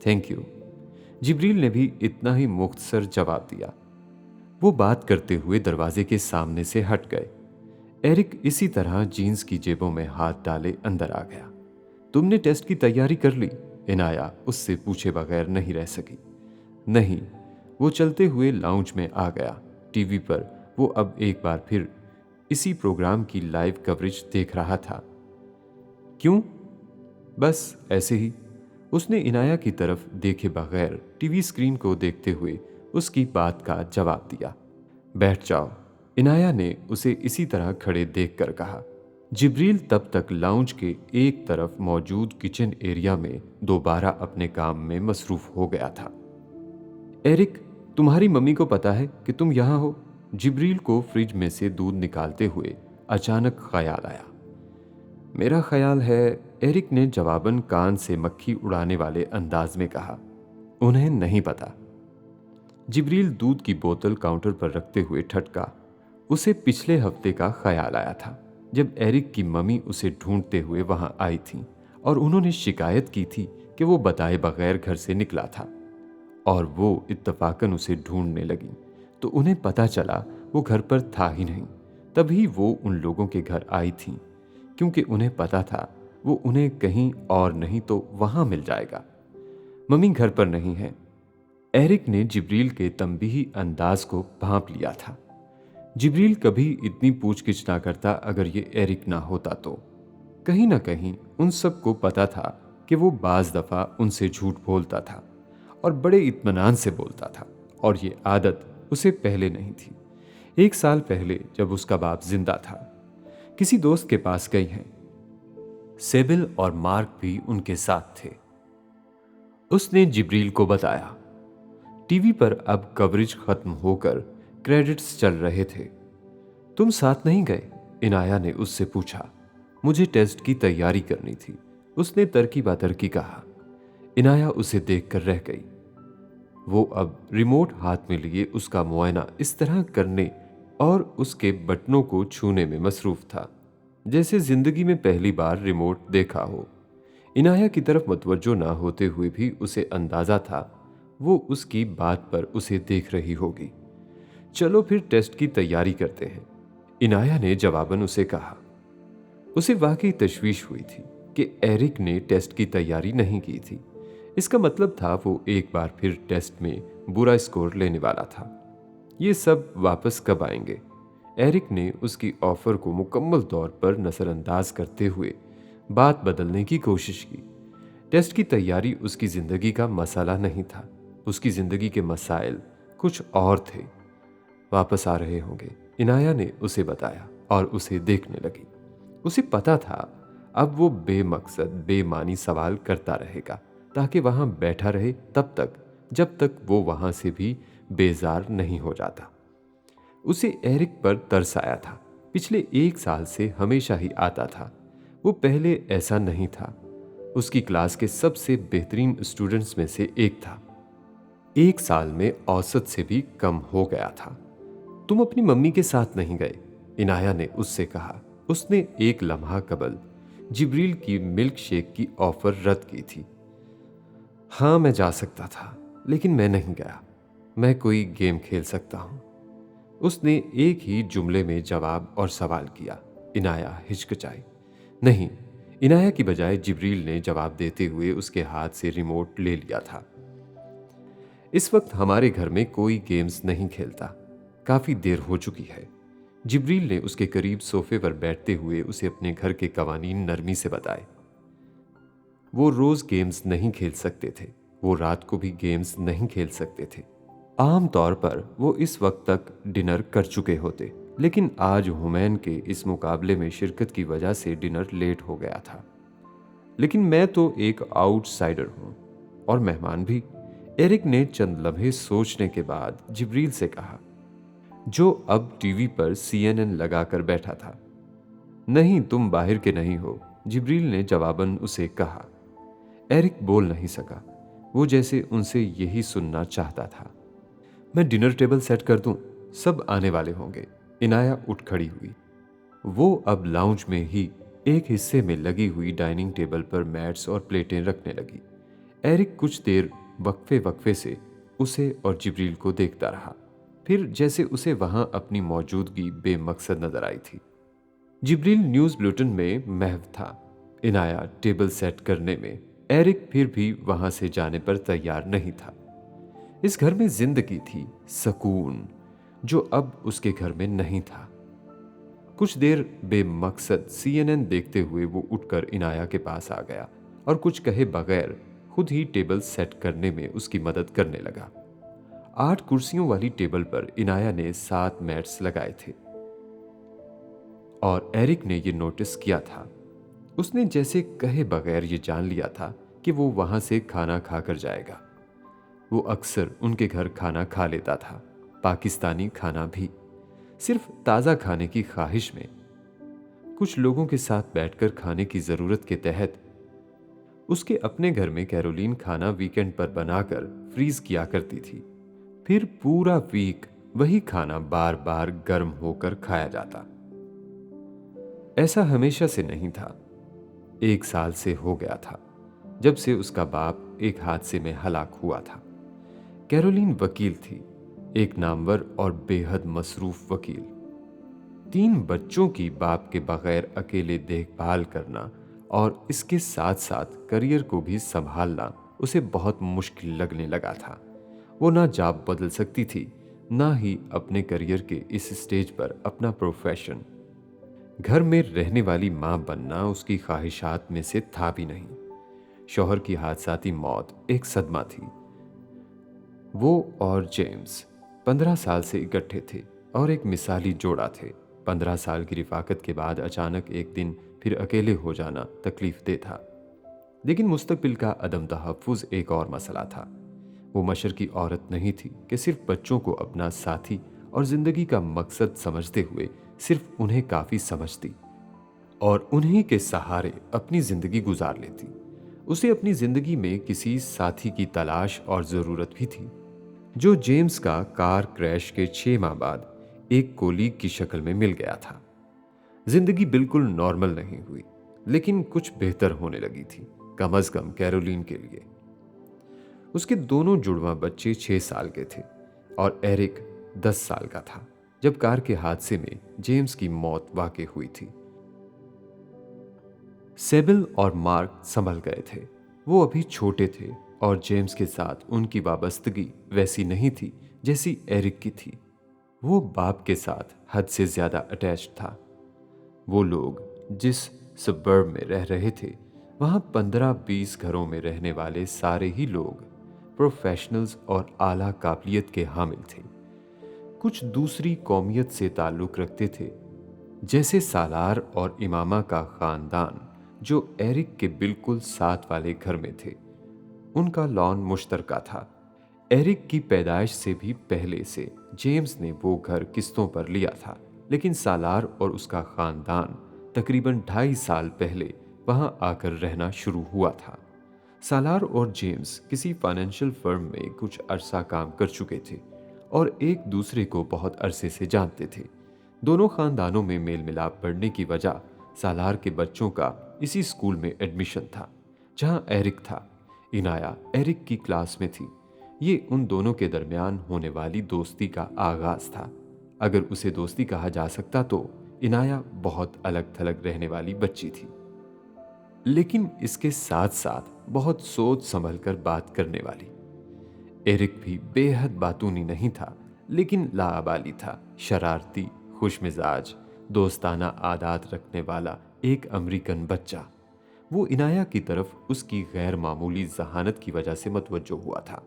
[SPEAKER 1] थैंक यू, जिब्रील ने भी इतना ही मुख्तसर जवाब दिया। वो बात करते हुए दरवाजे के सामने से हट गए। एरिक इसी तरह जीन्स की जेबों में हाथ डाले अंदर आ गया। तुमने टेस्ट की तैयारी कर ली? इनाया उससे पूछे बगैर नहीं रह सकी। नहीं, वो चलते हुए लाउंज में आ गया। टीवी पर वो अब एक बार फिर इसी प्रोग्राम की लाइव कवरेज देख रहा था। क्यों? बस ऐसे ही, उसने इनाया की तरफ देखे बगैर टीवी स्क्रीन को देखते हुए उसकी बात का जवाब दिया। बैठ जाओ, इनाया ने उसे इसी तरह खड़े देखकर कहा। जिब्रील तब तक लाउंज के एक तरफ मौजूद किचन एरिया में दोबारा अपने काम में मसरूफ हो गया था। एरिक, तुम्हारी मम्मी को पता है कि तुम यहां हो? जिब्रील को फ्रिज में से दूध निकालते हुए अचानक ख्याल आया। मेरा ख्याल है, एरिक ने जवाबन कान से मक्खी उड़ाने वाले अंदाज में कहा, उन्हें नहीं पता। जिब्रील दूध की बोतल काउंटर पर रखते हुए ठटका। उसे पिछले हफ्ते का ख्याल आया था, जब एरिक की मम्मी उसे ढूंढते हुए वहां आई थी और उन्होंने शिकायत की थी कि वो बताए बगैर घर से निकला था, और वो इत्तफाकन उसे ढूंढने लगी तो उन्हें पता चला वो घर पर था ही नहीं। तभी वो उन लोगों के घर आई थी, क्योंकि उन्हें पता था वो उन्हें कहीं और नहीं तो वहां मिल जाएगा। मम्मी घर पर नहीं है। एरिक ने जिब्रील के तंबीही अंदाज को भांप लिया था। जिब्रील कभी इतनी पूछगिछ ना करता अगर ये एरिक ना होता तो। कहीं ना कहीं उन सबको पता था कि वो बाज दफा उनसे झूठ बोलता था और बड़े इत्मीनान से बोलता था, और ये आदत उसे पहले नहीं थी। 1 साल पहले जब उसका बाप जिंदा था, किसी दोस्त के पास गई हैं। सेबिल और मार्क भी उनके साथ थे। उसने जिब्रील को बताया। टीवी पर अब कवरेज खत्म होकर क्रेडिट्स चल रहे थे। तुम साथ नहीं गए? इनाया ने उससे पूछा। मुझे टेस्ट की तैयारी करनी थी, उसने तरकी बातरकी कहा। इनाया उसे देखकर रह गई। वो अब रिमोट हाथ में लिए उसका मुआयना इस तरह करने और उसके बटनों को छूने में मसरूफ था जैसे जिंदगी में पहली बार रिमोट देखा हो। इनाया की तरफ मुतवज्जो ना होते हुए भी उसे अंदाजा था वो उसकी बात पर उसे देख रही होगी। चलो फिर टेस्ट की तैयारी करते हैं, इनाया ने जवाबन उसे कहा। उसे वाकई तशवीश हुई थी कि एरिक ने टेस्ट की तैयारी नहीं की थी। इसका मतलब था वो एक बार फिर टेस्ट में बुरा स्कोर लेने वाला था। ये सब वापस कब आएंगे? एरिक ने उसकी ऑफर को मुकम्मल तौर पर नज़रअंदाज करते हुए बात बदलने की कोशिश की। टेस्ट की तैयारी उसकी ज़िंदगी का मसाला नहीं था, उसकी ज़िंदगी के मसाइल कुछ और थे। वापस आ रहे होंगे, इनाया ने उसे बताया और उसे देखने लगी। उसे पता था अब वो बेमकसद बेमानी सवाल करता रहेगा ताकि वहां बैठा रहे तब तक जब तक वो वहां से भी बेजार नहीं हो जाता। उसे एरिक पर तरस आया था। पिछले 1 साल से हमेशा ही आता था। वो पहले ऐसा नहीं था। उसकी क्लास के सबसे बेहतरीन स्टूडेंट्स में से एक था। 1 साल में औसत से भी कम हो गया था। तुम अपनी मम्मी के साथ नहीं गए? इनाया ने उससे कहा। उसने एक लम्हा कबल जिब्रील की मिल्क शेक की ऑफर रद्द की थी। हाँ, मैं जा सकता था, लेकिन मैं नहीं गया। मैं कोई गेम खेल सकता हूं, उसने एक ही जुमले में जवाब और सवाल किया। इनाया हिचकिचाई। नहीं, इनाया की बजाय जिब्रील ने जवाब देते हुए उसके हाथ से रिमोट ले लिया था। इस वक्त हमारे घर में कोई गेम्स नहीं खेलता, काफी देर हो चुकी है। जिब्रील ने उसके करीब सोफे पर बैठते हुए उसे अपने घर के कवानीन नरमी से बताए। वो रोज गेम्स नहीं खेल सकते थे, वो रात को भी गेम्स नहीं खेल सकते थे। आम तौर पर वो इस वक्त तक डिनर कर चुके होते, लेकिन आज हुमैन के इस मुकाबले में शिरकत की वजह से डिनर लेट हो गया था। लेकिन मैं तो एक आउटसाइडर हूं और मेहमान भी, एरिक ने चंद लम्हे सोचने के बाद जिब्रील से कहा, जो अब टीवी पर CNN लगाकर बैठा था। नहीं, तुम बाहर के नहीं हो, जिब्रील ने जवाबन उसे कहा। एरिक बोल नहीं सका। वो जैसे उनसे यही सुनना चाहता था। मैं डिनर टेबल सेट कर दूं, सब आने वाले होंगे। इनाया उठ खड़ी हुई। वो अब लाउंज में ही एक हिस्से में लगी हुई डाइनिंग टेबल पर मैट्स और प्लेटें रखने लगी। एरिक कुछ देर वक्फे वक्फे से उसे और जिब्रील को देखता रहा। फिर जैसे उसे वहां अपनी मौजूदगी बेमकसद नजर आई थी। जिब्रील न्यूज बुलेटिन में महव था, इनाया टेबल सेट करने में। एरिक फिर भी वहां से जाने पर तैयार नहीं था। इस घर में जिंदगी थी, सुकून, जो अब उसके घर में नहीं था। कुछ देर बेमकसद CNN देखते हुए वो उठकर इनाया के पास आ गया और कुछ कहे बगैर खुद ही टेबल सेट करने में उसकी मदद करने लगा। 8 कुर्सियों वाली टेबल पर इनाया ने 7 मैट्स लगाए थे और एरिक ने ये नोटिस किया था। उसने जैसे कहे बगैर ये जान लिया था कि वो वहां से खाना खाकर जाएगा। वो अक्सर उनके घर खाना खा लेता था, पाकिस्तानी खाना भी, सिर्फ ताज़ा खाने की ख्वाहिश में। कुछ लोगों के साथ बैठकर खाने की ज़रूरत के तहत उसके अपने घर में कैरोलीन खाना वीकेंड पर बनाकर फ्रीज किया करती थी। फिर पूरा वीक वही खाना बार बार गर्म होकर खाया जाता। ऐसा हमेशा से नहीं था। 1 साल से हो गया था जब से उसका बाप एक हादसे में हलाक हुआ था। कैरोलीन वकील थी, एक नामवर और बेहद मसरूफ वकील। 3 बच्चों की बाप के बगैर अकेले देखभाल करना और इसके साथ साथ करियर को भी संभालना उसे बहुत मुश्किल लगने लगा था। वो ना जॉब बदल सकती थी, ना ही अपने करियर के इस स्टेज पर अपना प्रोफेशन। घर में रहने वाली मां बनना उसकी ख्वाहिशात में से था भी नहीं। शौहर की हादसाती मौत एक सदमा थी। वो और जेम्स 15 साल से इकट्ठे थे और एक मिसाली जोड़ा थे। 15 साल की रिफाकत के बाद अचानक एक दिन फिर अकेले हो जाना तकलीफ दे था। लेकिन मुस्तकबिल का अदम तहफ़्फ़ुज़ एक और मसला था। वो मशर की औरत नहीं थी कि सिर्फ बच्चों को अपना साथी और जिंदगी का मकसद समझते हुए सिर्फ उन्हें काफ़ी समझती और उन्हीं के सहारे अपनी जिंदगी गुजार लेती। उसे अपनी जिंदगी में किसी साथी की तलाश और ज़रूरत भी थी, जो जेम्स का कार क्रैश के 6 माह बाद एक कोलीग की शक्ल में मिल गया था। जिंदगी बिल्कुल नॉर्मल नहीं हुई, लेकिन कुछ बेहतर होने लगी थी, कम अज कम कैरोलीन के लिए। उसके दोनों जुड़वा बच्चे 6 साल के थे और एरिक 10 साल का था जब कार के हादसे में जेम्स की मौत वाक़ई हुई थी। सेबिल और मार्क संभल गए थे। वो अभी छोटे थे और जेम्स के साथ उनकी वाबस्तगी वैसी नहीं थी जैसी एरिक की थी। वो बाप के साथ हद से ज़्यादा अटैच्ड था। वो लोग जिस सबर्ब में रह रहे थे, वहाँ 15-20 घरों में रहने वाले सारे ही लोग प्रोफेशनल्स और आला काबिलियत के हामिल थे। कुछ दूसरी कौमियत से ताल्लुक़ रखते थे, जैसे सालार और इमामा का ख़ानदान जो एरिक के बिल्कुल साथ वाले घर में थे। उनका लॉन मुश्तरका था। एरिक की पैदाइश से भी पहले से जेम्स ने वो घर किस्तों पर लिया था, लेकिन सालार और उसका ख़ानदान तकरीबन 2.5 साल पहले वहाँ आकर रहना शुरू हुआ था। सालार और जेम्स किसी फाइनेंशियल फर्म में कुछ अरसा काम कर चुके थे और एक दूसरे को बहुत अरसे से जानते थे। दोनों ख़ानदानों में मेल मिलाप बढ़ने की वजह सालार के बच्चों का इसी स्कूल में एडमिशन था जहाँ एरिक था। इनाया एरिक की क्लास में थी। ये उन दोनों के दरमियान होने वाली दोस्ती का आगाज था। अगर उसे दोस्ती कहा जा सकता तो इनाया बहुत अलग थलग रहने वाली बच्ची थी, लेकिन इसके साथ साथ बहुत सोच संभल कर बात करने वाली। एरिक भी बेहद बातूनी नहीं था, लेकिन लाअबाली था, शरारती, खुशमिजाज, दोस्ताना आदत रखने वाला एक अमेरिकन बच्चा। वो इनाया की तरफ उसकी गैर मामूली जहानत की वजह से मतवज्जो हुआ था।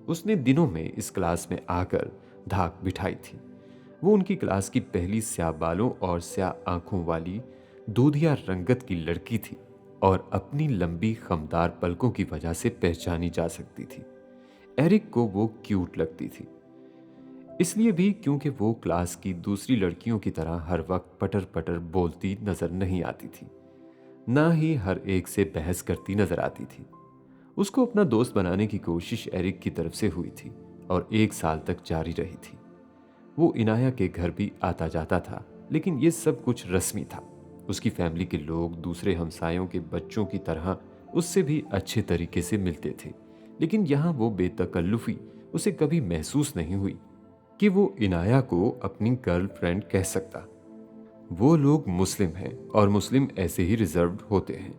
[SPEAKER 1] उसने दिनों में इस क्लास में आकर धाक बिठाई थी। वो उनकी क्लास की पहली स्याह बालों और स्याह आंखों वाली दूधिया रंगत की लड़की थी और अपनी लंबी खमदार पलकों की वजह से पहचानी जा सकती थी। एरिक को वो क्यूट लगती थी। इसलिए भी क्योंकि वो क्लास की दूसरी लड़कियों की तरह हर वक्त पटर पटर बोलती नजर नहीं आती थी, ना ही हर एक से बहस करती नजर आती थी। उसको अपना दोस्त बनाने की कोशिश एरिक की तरफ से हुई थी और 1 साल तक जारी रही थी। वो इनाया के घर भी आता जाता था, लेकिन ये सब कुछ रस्मी था। उसकी फैमिली के लोग दूसरे हमसायों के बच्चों की तरह उससे भी अच्छे तरीके से मिलते थे, लेकिन यहाँ वो बेतकल्लुफी उसे कभी महसूस नहीं हुई कि वो इनाया को अपनी गर्लफ्रेंड कह सकता। वो लोग मुस्लिम हैं और मुस्लिम ऐसे ही रिजर्व्ड होते हैं।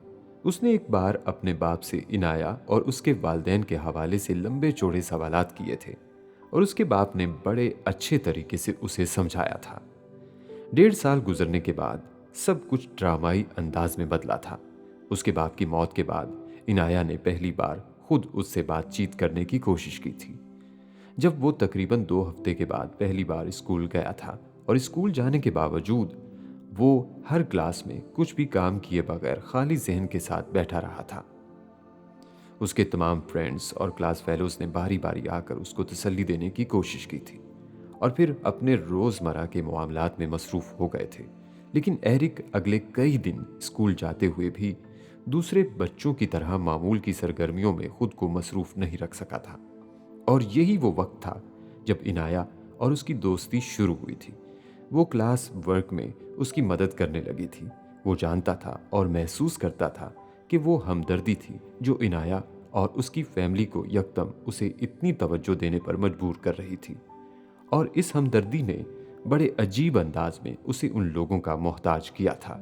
[SPEAKER 1] उसने एक बार अपने बाप से इनाया और उसके वालिदैन के हवाले से लंबे चौड़े सवालात किए थे और उसके बाप ने बड़े अच्छे तरीके से उसे समझाया था। 1.5 साल गुजरने के बाद सब कुछ ड्रामाई अंदाज में बदला था। उसके बाप की मौत के बाद इनाया ने पहली बार खुद उससे बातचीत करने की कोशिश की थी। जब वो तकरीबन 2 हफ्ते के बाद पहली बार स्कूल गया था और स्कूल जाने के बावजूद वो हर क्लास में कुछ भी काम किए बगैर खाली जहन के साथ बैठा रहा था। उसके तमाम फ्रेंड्स और क्लास फेलोज ने बारी बारी आकर उसको तसल्ली देने की कोशिश की थी और फिर अपने रोज़मर्रा के मामलात में मसरूफ़ हो गए थे। लेकिन एरिक अगले कई दिन स्कूल जाते हुए भी दूसरे बच्चों की तरह मामूल की सरगर्मियों में खुद को मसरूफ़ नहीं रख सका था। और यही वो वक्त था जब इनाया और उसकी दोस्ती शुरू हुई थी। वो क्लास वर्क में उसकी मदद करने लगी थी। वो जानता था और महसूस करता था कि वो हमदर्दी थी जो इनाया और उसकी फैमिली को यकदम उसे इतनी तवज्जो देने पर मजबूर कर रही थी। और इस हमदर्दी ने बड़े अजीब अंदाज में उसे उन लोगों का मोहताज किया था।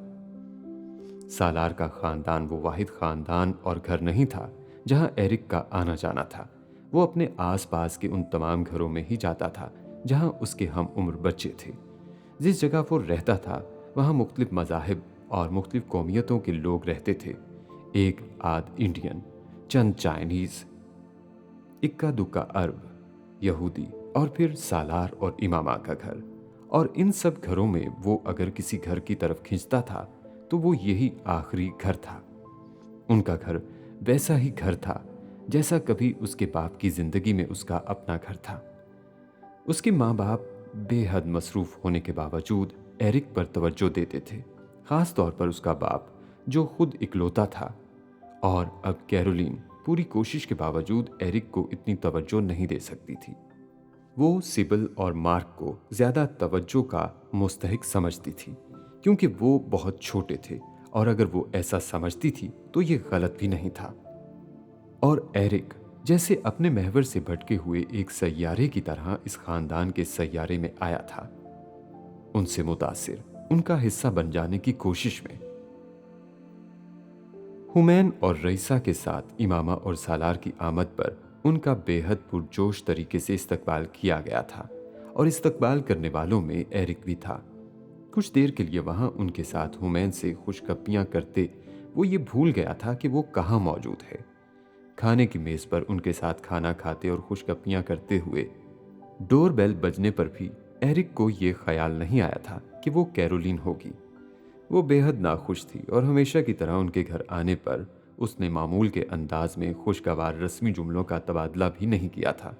[SPEAKER 1] सालार का खानदान वो वाहिद खानदान और घर नहीं था जहां एरिक का आना जाना था। वो अपने आसपास के उन तमाम घरों में ही जाता था जहां उसके हम उम्र बच्चे थे। जिस जगह वो रहता था वहां मुख्तलिफ मज़ाहिब और मुख्तलिफ कौमियतों के लोग रहते थे। एक आध इंडियन, चंद चाइनीज़, इक्का दुक्का अरब, यहूदी और फिर सालार और इमामा का घर। और इन सब घरों में वो अगर किसी घर की तरफ खींचता था तो वो यही आखिरी घर था। उनका घर वैसा ही घर था जैसा कभी उसके बाप की जिंदगी में उसका अपना घर था। उसके माँ बाप बेहद मसरूफ होने के बावजूद एरिक पर तवज्जो देते थे, खास तौर पर उसका बाप जो खुद इकलौता था। और अब कैरोलिन पूरी कोशिश के बावजूद एरिक को इतनी तवज्जो नहीं दे सकती थी। वो सिबिल और मार्क को ज्यादा तवज्जो का मुस्तहिक समझती थी क्योंकि वो बहुत छोटे थे, और अगर वो ऐसा समझती थी तो ये गलत भी नहीं था। और एरिक जैसे अपने महवर से भटके हुए एक सैयारे की तरह इस खानदान के सैयारे में आया था, उनसे मुतासिर, उनका हिस्सा बन जाने की कोशिश में। हुमैन और रईसा के साथ इमामा और सालार की आमद पर उनका बेहद पुरजोश तरीके से इस्तकबाल किया गया था, और इस्तकबाल करने वालों में एरिक भी था। कुछ देर के लिए वहां उनके साथ हुमैन से खुशगप्पियां करते वो ये भूल गया था कि वो कहाँ मौजूद है। खाने की मेज पर उनके साथ खाना खाते और खुशगप्पियां करते हुए डोर बेल बजने पर भी एरिक को ये ख्याल नहीं आया था कि वो कैरोलिन होगी। वो बेहद नाखुश थी और हमेशा की तरह उनके घर आने पर उसने मामूल के अंदाज में खुशगवार रस्मी जुमलों का तबादला भी नहीं किया था।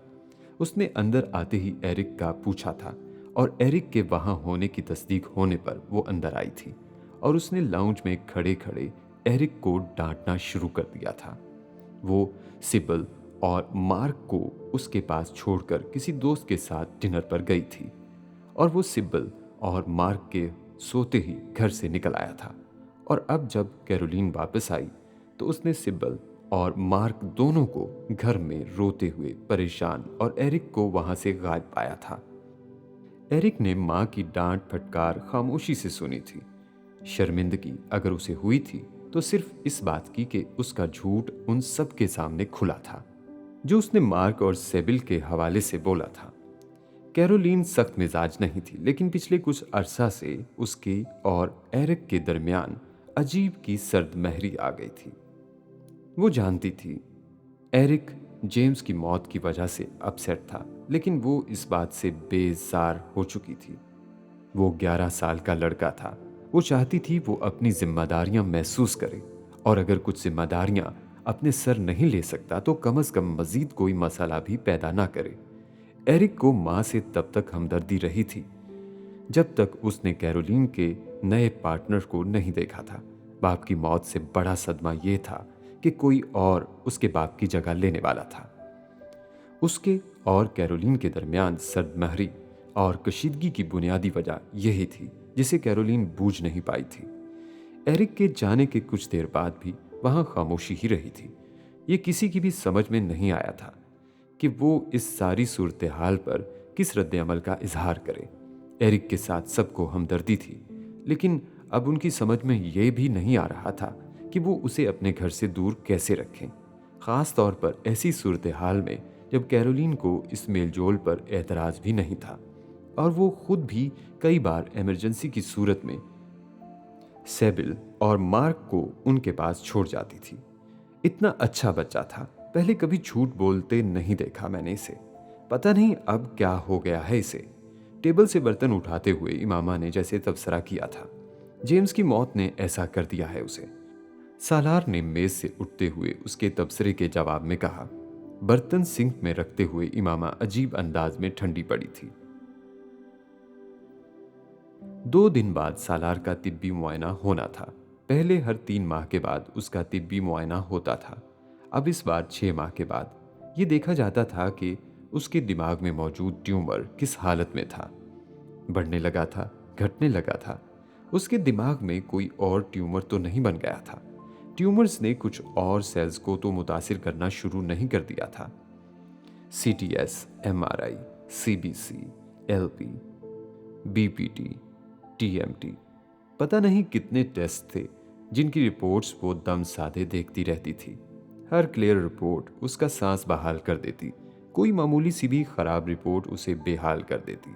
[SPEAKER 1] उसने अंदर आते ही एरिक का पूछा था और एरिक के वहां होने की तस्दीक होने पर वो अंदर आई थी, और उसने लाउंज में खड़े खड़े एरिक को डांटना शुरू कर दिया था। वो सिबल और मार्क को उसके पास छोड़कर किसी दोस्त के साथ डिनर पर गई थी, और वो सिबल और मार्क के सोते ही घर से निकल आया था। और अब जब कैरोलिन वापस आई तो उसने सिबल और मार्क दोनों को घर में रोते हुए परेशान और एरिक को वहां से गायब पाया था। एरिक ने माँ की डांट फटकार खामोशी से सुनी थी। शर्मिंदगी अगर उसे हुई थी तो सिर्फ इस बात की कि उसका झूठ उन सब के सामने खुला था जो उसने मार्क और सेबिल के हवाले से बोला था। कैरोलिन सख्त मिजाज नहीं थी, लेकिन पिछले कुछ अरसा से उसके और एरिक के दरमियान अजीब की सर्द महरी आ गई थी। वो जानती थी एरिक जेम्स की मौत की वजह से अपसेट था, लेकिन वो इस बात से बेजार हो चुकी थी। वो 11 साल का लड़का था। वो चाहती थी वो अपनी जिम्मेदारियां महसूस करे, और अगर कुछ जिम्मेदारियां अपने सर नहीं ले सकता तो कम से कम मजीद कोई मसाला भी पैदा ना करे। एरिक को माँ से तब तक हमदर्दी रही थी जब तक उसने कैरोलीन के नए पार्टनर को नहीं देखा था। बाप की मौत से बड़ा सदमा यह था कि कोई और उसके बाप की जगह लेने वाला था। उसके और कैरोलीन के दरमियान सर्दमहरी और कशीदगी की बुनियादी वजह यही थी जिसे कैरोलीन बूझ नहीं पाई थी। एरिक के जाने के कुछ देर बाद भी वहां खामोशी ही रही थी। ये किसी की भी समझ में नहीं आया था कि वो इस सारी सूरत हाल पर किस रद्द अमल का इजहार करे। एरिक के साथ सबको हमदर्दी थी, लेकिन अब उनकी समझ में यह भी नहीं आ रहा था कि वो उसे अपने घर से दूर कैसे रखें, खास तौर पर ऐसी सूरत हाल में जब कैरोलीन को इस मेलजोल पर एतराज भी नहीं था और वो खुद भी कई बार इमरजेंसी की सूरत में सेबिल और मार्क को उनके पास छोड़ जाती थी। इतना अच्छा बच्चा था, पहले कभी झूठ बोलते नहीं देखा मैंने इसे। पता नहीं अब क्या हो गया है इसे। टेबल से बर्तन उठाते हुए इमामा ने जैसे तबसरा किया था, जेम्स की मौत ने ऐसा कर दिया है उसे। सालार ने मेज से उठते हुए उसके तबसरे के जवाब में कहा। बर्तन सिंक में रखते हुए इमामा अजीब अंदाज में ठंडी पड़ी थी। 2 दिन बाद सालार का तिब्बी मुआयना होना था। पहले हर 3 माह के बाद उसका तिब्बी मुआयना होता था। अब इस बार 6 माह के बाद ये देखा जाता था कि उसके दिमाग में मौजूद ट्यूमर किस हालत में था। बढ़ने लगा था, घटने लगा था। उसके दिमाग में कोई और ट्यूमर तो नहीं बन गया था। ट्यूमर्स ने कुछ और सेल्स को तो मुतासिर करना शुरू नहीं कर दिया था। CTS, MRI, CBC, LP, BPT, TMT, पता नहीं कितने टेस्ट थे जिनकी रिपोर्ट्स वो दम साधे देखती रहती थी। हर क्लियर रिपोर्ट उसका सांस बहाल कर देती, कोई मामूली सी भी खराब रिपोर्ट उसे बेहाल कर देती।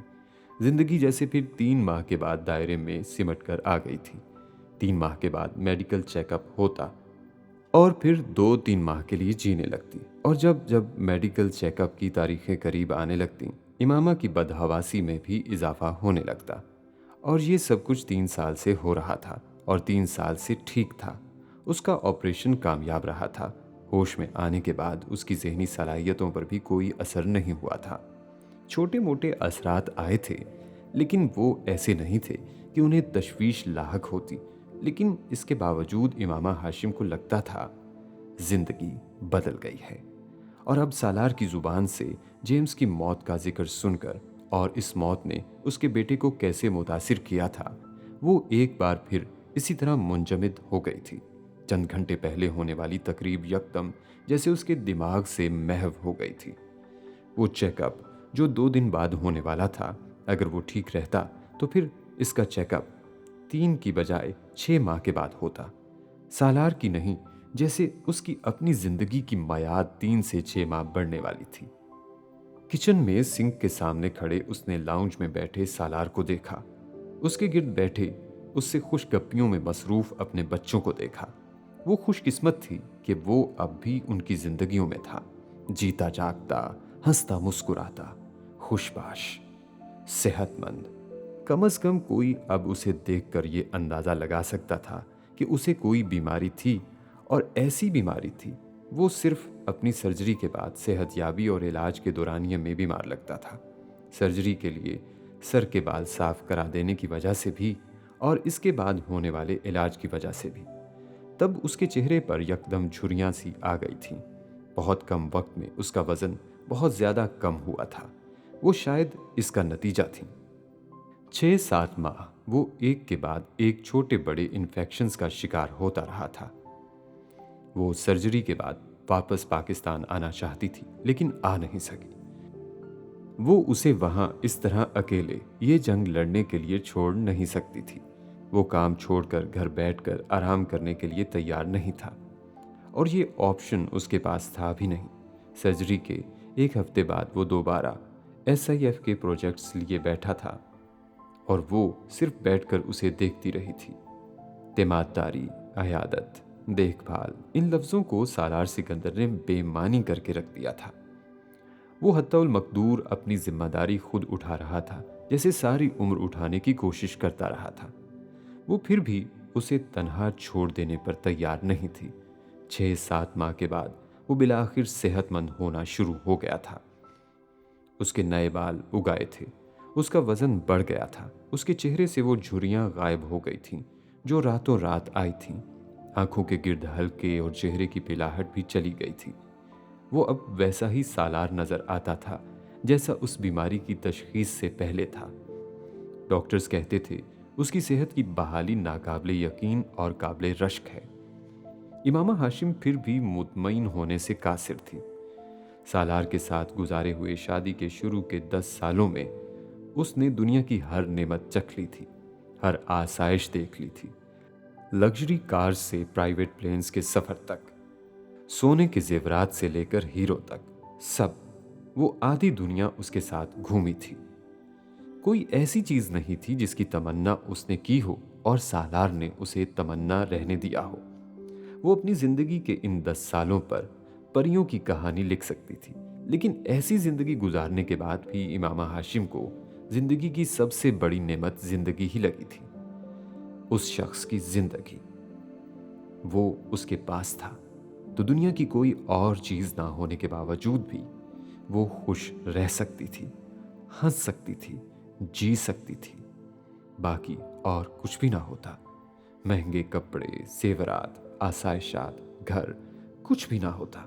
[SPEAKER 1] जिंदगी जैसे फिर 3 माह के बाद दायरे में सिमट कर आ गई थी। 3 माह के बाद मेडिकल चेकअप होता और फिर 2-3 माह के लिए जीने लगती। और जब जब मेडिकल चेकअप की तारीखें करीब आने लगती, इमामा की बदहवासी में भी इजाफा होने लगता। और ये सब कुछ 3 साल से हो रहा था और 3 साल से ठीक था। उसका ऑपरेशन कामयाब रहा था। होश में आने के बाद उसकी जहनी सलाहियतों पर भी कोई असर नहीं हुआ था। छोटे मोटे असरात आए थे, लेकिन वो ऐसे नहीं थे कि उन्हें तशवीश लाहक होती। लेकिन इसके बावजूद इमामा हाशिम को लगता था जिंदगी बदल गई है। और अब सालार की जुबान से जेम्स की मौत का जिक्र सुनकर और इस मौत ने उसके बेटे को कैसे मुतासिर किया था, वो एक बार फिर इसी तरह मुंजमद हो गई थी। चंद घंटे पहले होने वाली तकरीब यकदम जैसे उसके दिमाग से महव हो गई थी। वो चेकअप जो 2 दिन बाद होने वाला था, अगर वो ठीक रहता तो फिर इसका चेकअप 3 की बजाय 6 माह के बाद होता। सालार की नहीं, जैसे उसकी अपनी जिंदगी की मयाद 3 से 6 माह बढ़ने वाली थी। किचन में सिंक के सामने खड़े उसने लाउंज में बैठे सालार को देखा। उसके गिर्द बैठे उससे खुशगप्पियों में मसरूफ अपने बच्चों को देखा। वो खुशकिस्मत थी कि वो अब भी उनकी जिंदगियों में था, जीता जागता, हंसता मुस्कुराता, खुशबाश, सेहतमंद। कम अज कम कोई अब उसे देखकर ये अंदाजा लगा सकता था कि उसे कोई बीमारी थी, और ऐसी बीमारी थी वो सिर्फ अपनी सर्जरी के बाद सेहतयाबी और इलाज के दौरानिये में बीमार लगता था। सर्जरी के लिए सर के बाल साफ करा देने की वजह से भी और इसके बाद होने वाले इलाज की वजह से भी। तब उसके चेहरे पर यकदम झुर्रियां सी आ गई थीं। बहुत कम वक्त में उसका वजन बहुत ज्यादा कम हुआ था। वो शायद इसका नतीजा थी। 6-7 माह वो एक के बाद एक छोटे बड़े इन्फेक्शंस का शिकार होता रहा था। वो सर्जरी के बाद वापस पाकिस्तान आना चाहती थी, लेकिन आ नहीं सकी। वो उसे वहां इस तरह अकेले ये जंग लड़ने के लिए छोड़ नहीं सकती थी। वो काम छोड़कर घर बैठकर आराम करने के लिए तैयार नहीं था, और ये ऑप्शन उसके पास था भी नहीं। सर्जरी के 1 हफ्ते बाद वो दोबारा SIF के प्रोजेक्ट्स लिए बैठा था, और वो सिर्फ बैठकर उसे देखती रही थी। तिमारदारी, अयादत, देखभाल, इन लफ्ज़ों को सालार सिकंदर ने बेमानी करके रख दिया था। वो हत्तौल मकदूर अपनी जिम्मेदारी खुद उठा रहा था, जैसे सारी उम्र उठाने की कोशिश करता रहा था। वो फिर भी उसे तन्हा छोड़ देने पर तैयार नहीं थी। 6-7 माह के बाद वो बिलाखिर सेहतमंद होना शुरू हो गया था। उसके नए बाल उगाए थे, उसका वजन बढ़ गया था, उसके चेहरे से वो झुर्रियां गायब हो गई थीं जो रातों रात आई थीं। आंखों के गिर्द हल्के और चेहरे की पिलाहट भी चली गई थी। वो अब वैसा ही सालार नजर आता था जैसा उस बीमारी की तशखीस से पहले था। डॉक्टर्स कहते थे उसकी सेहत की बहाली नाकाबिले यकीन और काबिले रश्क है। इमामा हाशिम फिर भी मुतमईन होने से कासिर थी। सालार के साथ गुजारे हुए शादी के शुरू के 10 सालों में उसने दुनिया की हर नेमत चख ली थी, हर आसाइश देख ली थी। लग्जरी कार से प्राइवेट प्लेन्स के सफर तक, सोने के जेवरात से लेकर हीरो तक, सब वो आधी दुनिया उसके साथ घूमी थी। कोई ऐसी चीज नहीं थी जिसकी तमन्ना उसने की हो और सालार ने उसे तमन्ना रहने दिया हो। वो अपनी जिंदगी के इन 10 सालों पर परियों की कहानी लिख सकती थी, लेकिन ऐसी जिंदगी गुजारने के बाद भी इमामा हाशिम को जिंदगी की सबसे बड़ी नेमत जिंदगी ही लगी थी। उस शख्स की जिंदगी, वो उसके पास था तो दुनिया की कोई और चीज ना होने के बावजूद भी वो खुश रह सकती थी, हंस सकती थी, जी सकती थी। बाकी और कुछ भी ना होता। महंगे कपड़े, जेवरात, आसाइशात, घर, कुछ भी ना होता।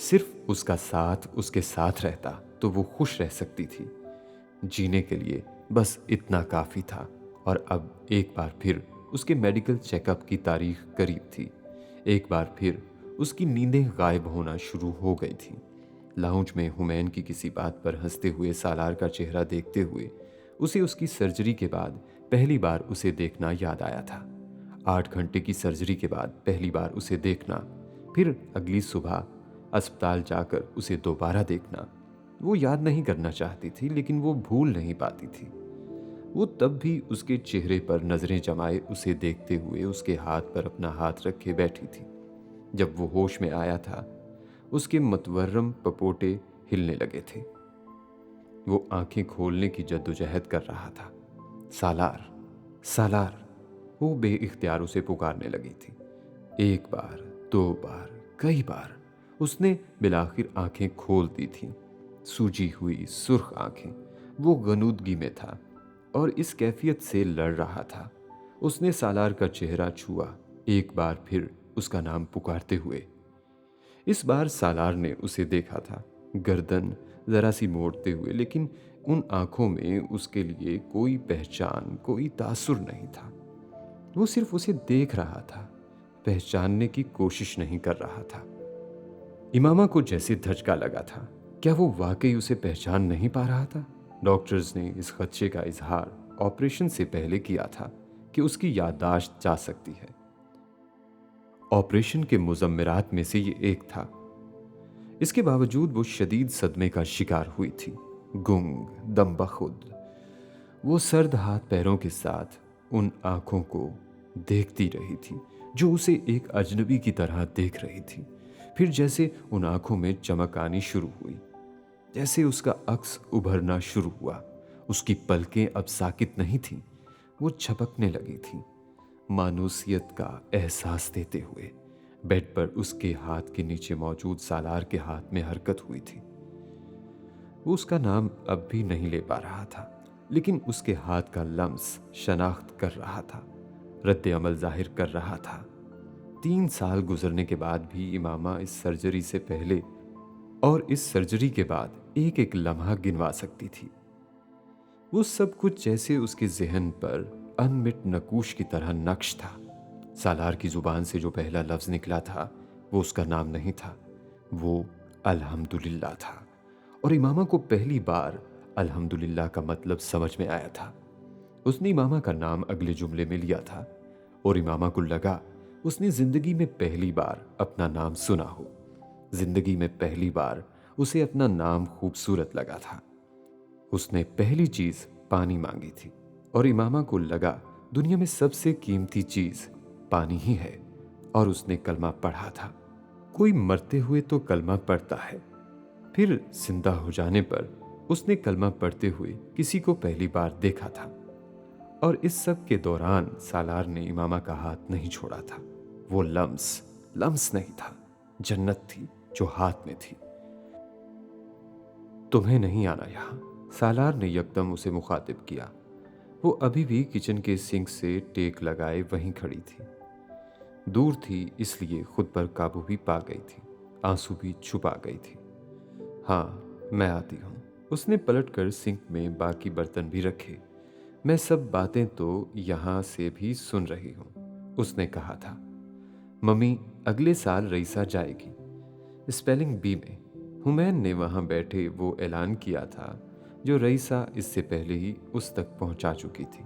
[SPEAKER 1] सिर्फ उसका साथ उसके साथ रहता तो वो खुश रह सकती थी। जीने के लिए बस इतना काफी था। और अब एक बार फिर उसके मेडिकल चेकअप की तारीख करीब थी। एक बार फिर उसकी नींदें गायब होना शुरू हो गई थी। लाउंज में हुमैन की किसी बात पर हंसते हुए सालार का चेहरा देखते हुए उसे उसकी सर्जरी के बाद पहली बार उसे देखना याद आया था। 8 घंटे की सर्जरी के बाद पहली बार उसे देखना, फिर अगली सुबह अस्पताल जाकर उसे दोबारा देखना। वो याद नहीं करना चाहती थी, लेकिन वो भूल नहीं पाती थी। वो तब भी उसके चेहरे पर नजरें जमाए उसे देखते हुए उसके हाथ पर अपना हाथ रखे बैठी थी। जब वो होश में आया था, उसके मतवर्रम पपोटे हिलने लगे थे। वो आंखें खोलने की जद्दोजहद कर रहा था। सालार, सालार, वो बेइख्तियार उसे पुकारने लगी थी। एक बार, 2 बार, कई बार उसने बिलाखिर आंखें खोल दी थीं। सूजी हुई सुर्ख आंखें। वो गनूदगी में था और इस कैफियत से लड़ रहा था। उसने सालार का चेहरा छुआ, एक बार फिर उसका नाम पुकारते हुए। इस बार सालार ने उसे देखा था, गर्दन जरा सी मोड़ते हुए, लेकिन उन आंखों में उसके लिए कोई पहचान, कोई तासुर नहीं था। वो सिर्फ उसे देख रहा था, पहचानने की कोशिश नहीं कर रहा था। इमामा को जैसे धचका लगा था। क्या वो वाकई उसे पहचान नहीं पा रहा था? डॉक्टर्स ने इस खदशे का इजहार ऑपरेशन से पहले किया था कि उसकी याददाश्त जा सकती है। ऑपरेशन के मुजम्मिरात में से ये एक था। इसके बावजूद वो शदीद सदमे का शिकार हुई थी। गुंग, दम बखुद, वो सर्द हाथ पैरों के साथ उन आंखों को देखती रही थी जो उसे एक अजनबी की तरह देख रही थी। फिर जैसे उन आंखों में चमक आनी शुरू हुई, जैसे उसका अक्स उभरना शुरू हुआ। उसकी पलकें अब साकित नहीं थीं, वो झपकने लगी थीं, मानूसियत का एहसास देते हुए। बेड पर उसके हाथ के नीचे मौजूद सालार के हाथ में हरकत हुई थी। वो उसका नाम अब भी नहीं ले पा रहा था, लेकिन उसके हाथ का लम्स शनाख्त कर रहा था, रद्द अमल जाहिर कर रहा था। 3 साल गुजरने के बाद भी इमामा इस सर्जरी से पहले और इस सर्जरी के बाद एक एक लम्हा गिनवा सकती थी। वो सब कुछ जैसे उसके जहन पर अनमिट नकूश की तरह नक्श था। सालार की जुबान से जो पहला लफ्ज निकला था वो उसका नाम नहीं था, वो अल्हम्दुलिल्लाह था। और इमामा को पहली बार अल्हम्दुलिल्लाह का मतलब समझ में आया था। उसने इमामा का नाम अगले जुमले में लिया था और इमामा को लगा उसने जिंदगी में पहली बार अपना नाम सुना हो। जिंदगी में पहली बार उसे अपना नाम खूबसूरत लगा था। उसने पहली चीज पानी मांगी थी और इमामा को लगा दुनिया में सबसे कीमती चीज पानी ही है, और उसने कलमा पढ़ा था। कोई मरते हुए तो कलमा पढ़ता है, फिर जिंदा हो जाने पर उसने कलमा पढ़ते हुए किसी को पहली बार देखा था। और इस सब के दौरान सालार ने इमामा का हाथ नहीं छोड़ा था। वो लम्स नहीं था, जन्नत थी जो हाथ में थी। तुम्हें नहीं आना यहाँ, सालार ने यकदम उसे मुखातिब किया। वो अभी भी किचन के सिंक से टेक लगाए वहीं खड़ी थी। दूर थी इसलिए खुद पर काबू भी पा गई थी, आंसू भी छुपा गई थी। हाँ, मैं आती हूँ। उसने पलटकर सिंक में बाकी बर्तन भी रखे। मैं सब बातें तो यहाँ से भी सुन रही हूँ, उसने कहा था। मम्मी, अगले साल रईसा जाएगी, स्पेलिंग बी में। हुमैन ने वहाँ बैठे वो ऐलान किया था जो रईसा इससे पहले ही उस तक पहुँचा चुकी थी।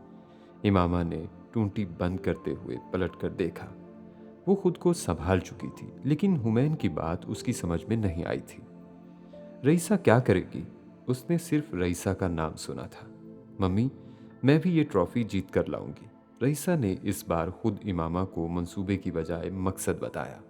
[SPEAKER 1] इमामा ने टूंटी बंद करते हुए पलटकर देखा। वो खुद को संभाल चुकी थी, लेकिन हुमैन की बात उसकी समझ में नहीं आई थी। रईसा क्या करेगी? उसने सिर्फ रईसा का नाम सुना था। मम्मी, मैं भी ये ट्रॉफी जीत कर लाऊंगी। रईसा ने इस बार खुद इमामा को मंसूबे की बजाय मकसद बताया।